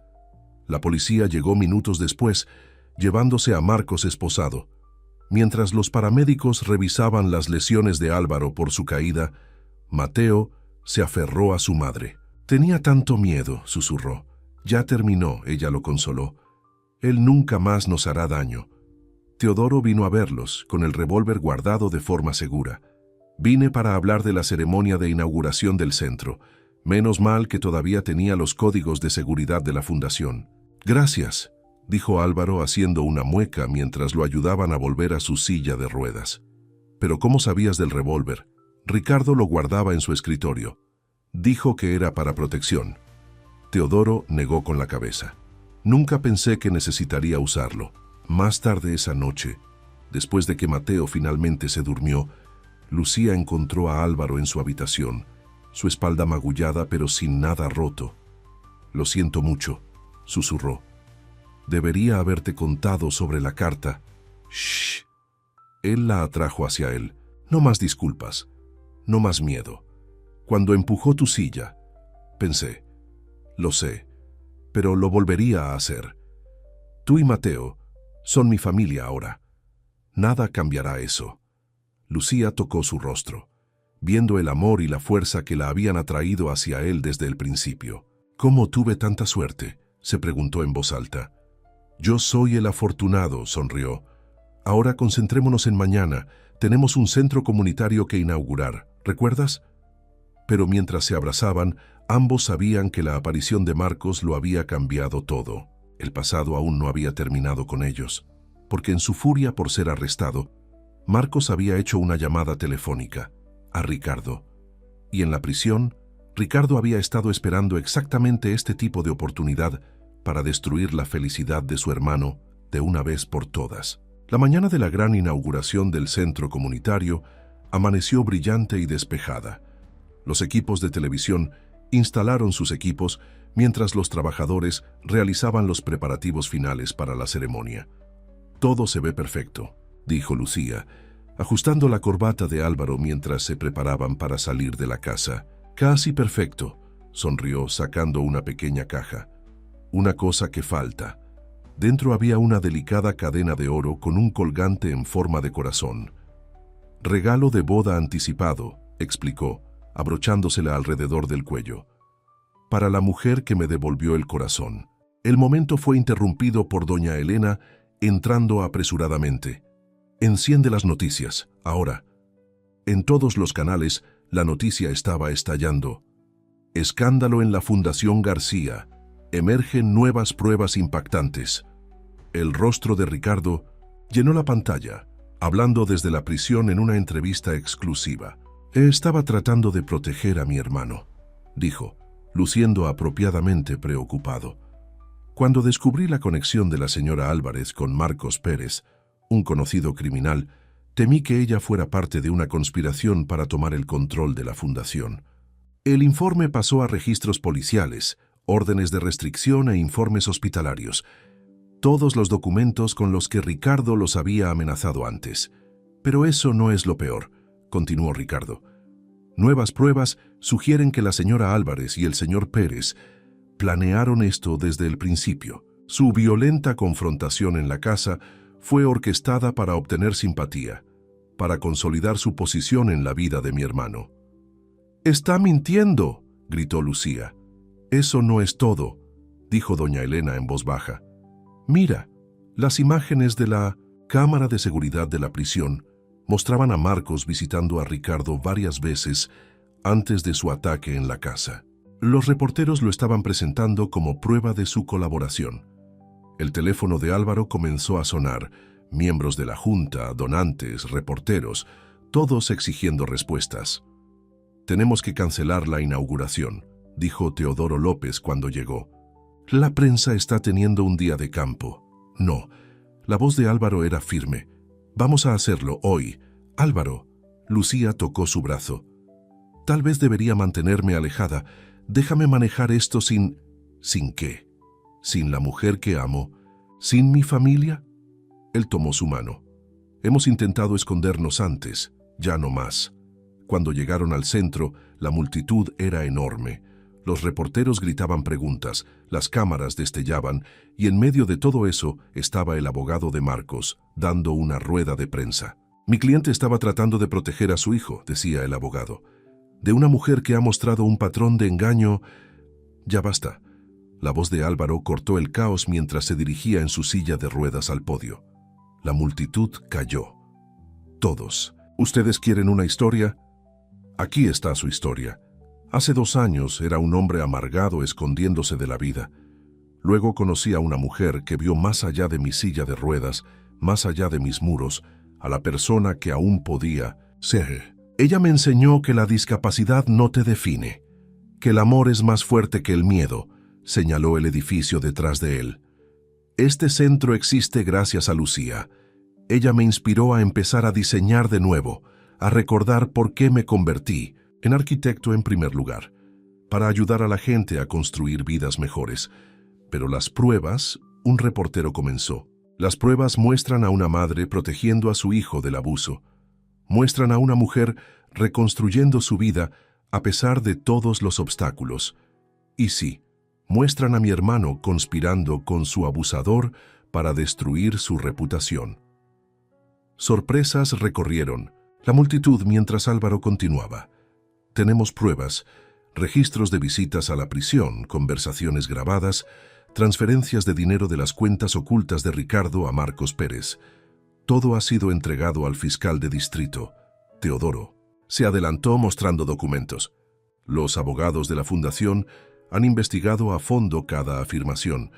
La policía llegó minutos después, llevándose a Marcos esposado. Mientras los paramédicos revisaban las lesiones de Álvaro por su caída, Mateo se aferró a su madre. «Tenía tanto miedo», susurró. «Ya terminó», ella lo consoló. «Él nunca más nos hará daño». Teodoro vino a verlos, con el revólver guardado de forma segura. «Vine para hablar de la ceremonia de inauguración del centro. Menos mal que todavía tenía los códigos de seguridad de la fundación». Gracias, dijo Álvaro haciendo una mueca mientras lo ayudaban a volver a su silla de ruedas. Pero ¿cómo sabías del revólver? Ricardo lo guardaba en su escritorio. Dijo que era para protección. Teodoro negó con la cabeza. Nunca pensé que necesitaría usarlo. Más tarde esa noche, después de que Mateo finalmente se durmió, Lucía encontró a Álvaro en su habitación, su espalda magullada pero sin nada roto. «Lo siento mucho», susurró. «Debería haberte contado sobre la carta». «Shh». Él la atrajo hacia él. «No más disculpas, no más miedo. Cuando empujó tu silla, pensé, lo sé, pero lo volvería a hacer. Tú y Mateo son mi familia ahora. Nada cambiará eso». Lucía tocó su rostro, viendo el amor y la fuerza que la habían atraído hacia él desde el principio. «¿Cómo tuve tanta suerte?», se preguntó en voz alta. «Yo soy el afortunado», sonrió. «Ahora concentrémonos en mañana. Tenemos un centro comunitario que inaugurar, ¿recuerdas?». Pero mientras se abrazaban, ambos sabían que la aparición de Marcos lo había cambiado todo. El pasado aún no había terminado con ellos, porque en su furia por ser arrestado, Marcos había hecho una llamada telefónica a Ricardo. Y en la prisión, Ricardo había estado esperando exactamente este tipo de oportunidad para destruir la felicidad de su hermano de una vez por todas. La mañana de la gran inauguración del centro comunitario amaneció brillante y despejada. Los equipos de televisión instalaron sus equipos mientras los trabajadores realizaban los preparativos finales para la ceremonia. «Todo se ve perfecto», dijo Lucía, ajustando la corbata de Álvaro mientras se preparaban para salir de la casa. «Casi perfecto», sonrió sacando una pequeña caja. «Una cosa que falta». Dentro había una delicada cadena de oro con un colgante en forma de corazón. «Regalo de boda anticipado», explicó, abrochándosela alrededor del cuello. «Para la mujer que me devolvió el corazón». El momento fue interrumpido por doña Elena entrando apresuradamente. «Enciende las noticias, ahora». En todos los canales, la noticia estaba estallando. «Escándalo en la Fundación García. Emergen nuevas pruebas impactantes». El rostro de Ricardo llenó la pantalla, hablando desde la prisión en una entrevista exclusiva. «Estaba tratando de proteger a mi hermano», dijo, luciendo apropiadamente preocupado. «Cuando descubrí la conexión de la señora Álvarez con Marcos Pérez, un conocido criminal, temí que ella fuera parte de una conspiración para tomar el control de la fundación». El informe pasó a registros policiales, órdenes de restricción e informes hospitalarios. Todos los documentos con los que Ricardo los había amenazado antes. «Pero eso no es lo peor», continuó Ricardo. «Nuevas pruebas sugieren que la señora Álvarez y el señor Pérez planearon esto desde el principio. Su violenta confrontación en la casa fue orquestada para obtener simpatía, para consolidar su posición en la vida de mi hermano». «¡Está mintiendo!», gritó Lucía. «Eso no es todo», dijo doña Elena en voz baja. «Mira, las imágenes de la cámara de seguridad de la prisión mostraban a Marcos visitando a Ricardo varias veces antes de su ataque en la casa. Los reporteros lo estaban presentando como prueba de su colaboración». El teléfono de Álvaro comenzó a sonar, miembros de la junta, donantes, reporteros, todos exigiendo respuestas. «Tenemos que cancelar la inauguración», dijo Teodoro López cuando llegó. «La prensa está teniendo un día de campo». «No». La voz de Álvaro era firme. «Vamos a hacerlo hoy. Álvaro». Lucía tocó su brazo. «Tal vez debería mantenerme alejada. Déjame manejar esto sin... ¿Sin qué? ¿Sin la mujer que amo? ¿Sin mi familia?». Él tomó su mano. «Hemos intentado escondernos antes, ya no más». Cuando llegaron al centro, la multitud era enorme. Los reporteros gritaban preguntas, las cámaras destellaban, y en medio de todo eso estaba el abogado de Marcos, dando una rueda de prensa. «Mi cliente estaba tratando de proteger a su hijo», decía el abogado, «de una mujer que ha mostrado un patrón de engaño». «Ya basta». La voz de Álvaro cortó el caos mientras se dirigía en su silla de ruedas al podio. La multitud calló. Todos. «¿Ustedes quieren una historia? Aquí está su historia. Hace 2 años era un hombre amargado escondiéndose de la vida. Luego conocí a una mujer que vio más allá de mi silla de ruedas, más allá de mis muros, a la persona que aún podía ser. Ella me enseñó que la discapacidad no te define, que el amor es más fuerte que el miedo, señaló el edificio detrás de él. Este centro existe gracias a Lucía. Ella me inspiró a empezar a diseñar de nuevo, a recordar por qué me convertí en arquitecto en primer lugar, para ayudar a la gente a construir vidas mejores. Pero las pruebas, un reportero comenzó. Las pruebas muestran a una madre protegiendo a su hijo del abuso. Muestran a una mujer reconstruyendo su vida a pesar de todos los obstáculos. Y sí, muestran a mi hermano conspirando con su abusador para destruir su reputación. Sorpresas recorrieron la multitud mientras Álvaro continuaba. Tenemos pruebas, registros de visitas a la prisión, conversaciones grabadas, transferencias de dinero de las cuentas ocultas de Ricardo a Marcos Pérez. Todo ha sido entregado al fiscal de distrito, Teodoro. Se adelantó mostrando documentos. Los abogados de la fundación han investigado a fondo cada afirmación.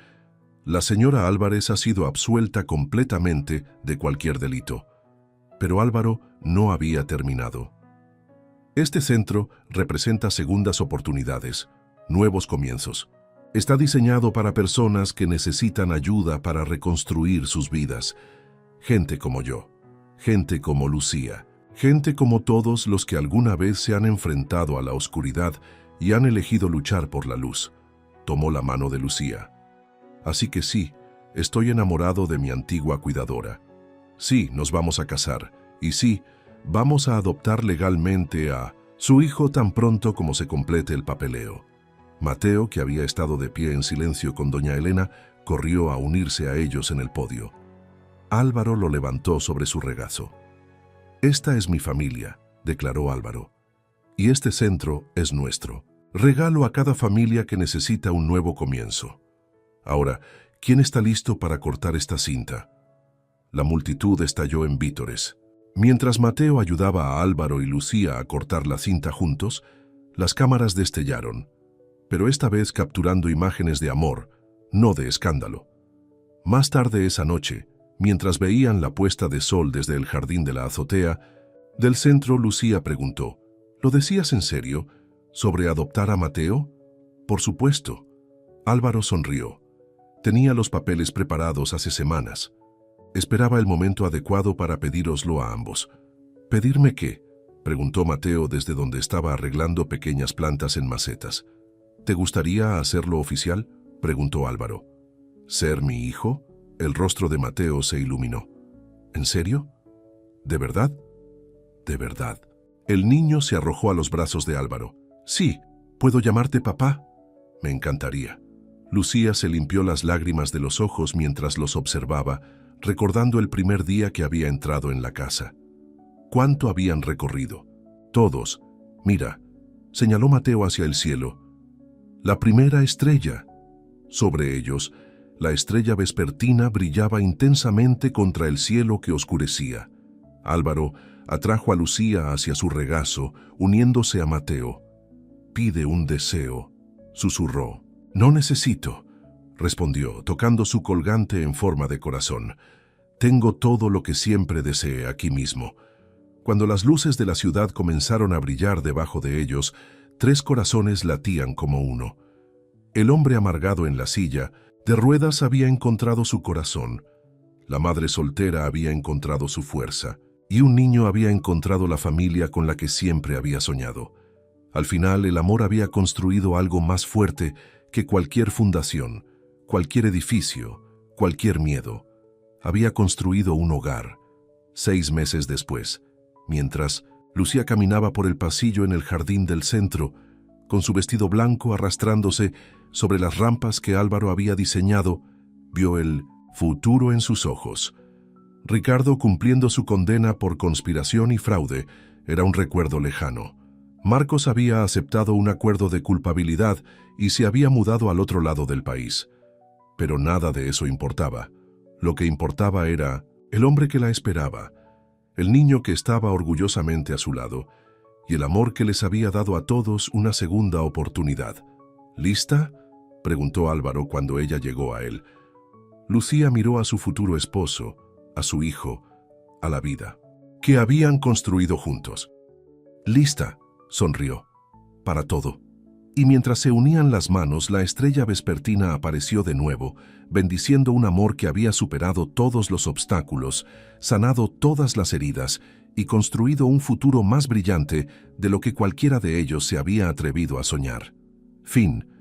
La señora Álvarez ha sido absuelta completamente de cualquier delito. Pero Álvaro no había terminado. Este centro representa segundas oportunidades, nuevos comienzos. Está diseñado para personas que necesitan ayuda para reconstruir sus vidas. Gente como yo, gente como Lucía, gente como todos los que alguna vez se han enfrentado a la oscuridad y han elegido luchar por la luz. Tomó la mano de Lucía. Así que sí, estoy enamorado de mi antigua cuidadora. Sí, nos vamos a casar. Y sí, vamos a adoptar legalmente a su hijo tan pronto como se complete el papeleo. Mateo, que había estado de pie en silencio con doña Elena, corrió a unirse a ellos en el podio. Álvaro lo levantó sobre su regazo. «Esta es mi familia», declaró Álvaro. «Y este centro es nuestro. Regalo a cada familia que necesita un nuevo comienzo. Ahora, ¿quién está listo para cortar esta cinta?» La multitud estalló en vítores. Mientras Mateo ayudaba a Álvaro y Lucía a cortar la cinta juntos, las cámaras destellaron, pero esta vez capturando imágenes de amor, no de escándalo. Más tarde esa noche, mientras veían la puesta de sol desde el jardín de la azotea, del centro Lucía preguntó, «¿Lo decías en serio? ¿Sobre adoptar a Mateo?» «Por supuesto». Álvaro sonrió. Tenía los papeles preparados hace semanas. Esperaba el momento adecuado para pedíroslo a ambos. «¿Pedirme qué?», preguntó Mateo desde donde estaba arreglando pequeñas plantas en macetas. «¿Te gustaría hacerlo oficial?», preguntó Álvaro. «¿Ser mi hijo?». El rostro de Mateo se iluminó. «¿En serio? ¿De verdad?». «De verdad». El niño se arrojó a los brazos de Álvaro. «Sí, ¿puedo llamarte papá?». «Me encantaría». Lucía se limpió las lágrimas de los ojos mientras los observaba, recordando el primer día que había entrado en la casa. ¿Cuánto habían recorrido? Todos. «Mira», señaló Mateo hacia el cielo. «La primera estrella». Sobre ellos, la estrella vespertina brillaba intensamente contra el cielo que oscurecía. Álvaro atrajo a Lucía hacia su regazo, uniéndose a Mateo. «Pide un deseo», susurró. «No necesito», respondió, tocando su colgante en forma de corazón. «Tengo todo lo que siempre deseé aquí mismo». Cuando las luces de la ciudad comenzaron a brillar debajo de ellos, 3 corazones latían como uno. El hombre amargado en la silla de ruedas había encontrado su corazón, la madre soltera había encontrado su fuerza, y un niño había encontrado la familia con la que siempre había soñado. Al final, el amor había construido algo más fuerte que cualquier fundación, cualquier edificio, cualquier miedo. Había construido un hogar. 6 meses después, mientras Lucía caminaba por el pasillo en el jardín del centro, con su vestido blanco arrastrándose sobre las rampas que Álvaro había diseñado, vio el futuro en sus ojos. Ricardo, cumpliendo su condena por conspiración y fraude, era un recuerdo lejano. Marcos había aceptado un acuerdo de culpabilidad y se había mudado al otro lado del país. Pero nada de eso importaba. Lo que importaba era el hombre que la esperaba, el niño que estaba orgullosamente a su lado, y el amor que les había dado a todos una segunda oportunidad. ¿Lista? preguntó Álvaro cuando ella llegó a él. Lucía miró a su futuro esposo, a su hijo, a la vida que habían construido juntos. Lista, sonrió, para todo. Y mientras se unían las manos, la estrella vespertina apareció de nuevo, bendiciendo un amor que había superado todos los obstáculos, sanado todas las heridas y construido un futuro más brillante de lo que cualquiera de ellos se había atrevido a soñar. Fin.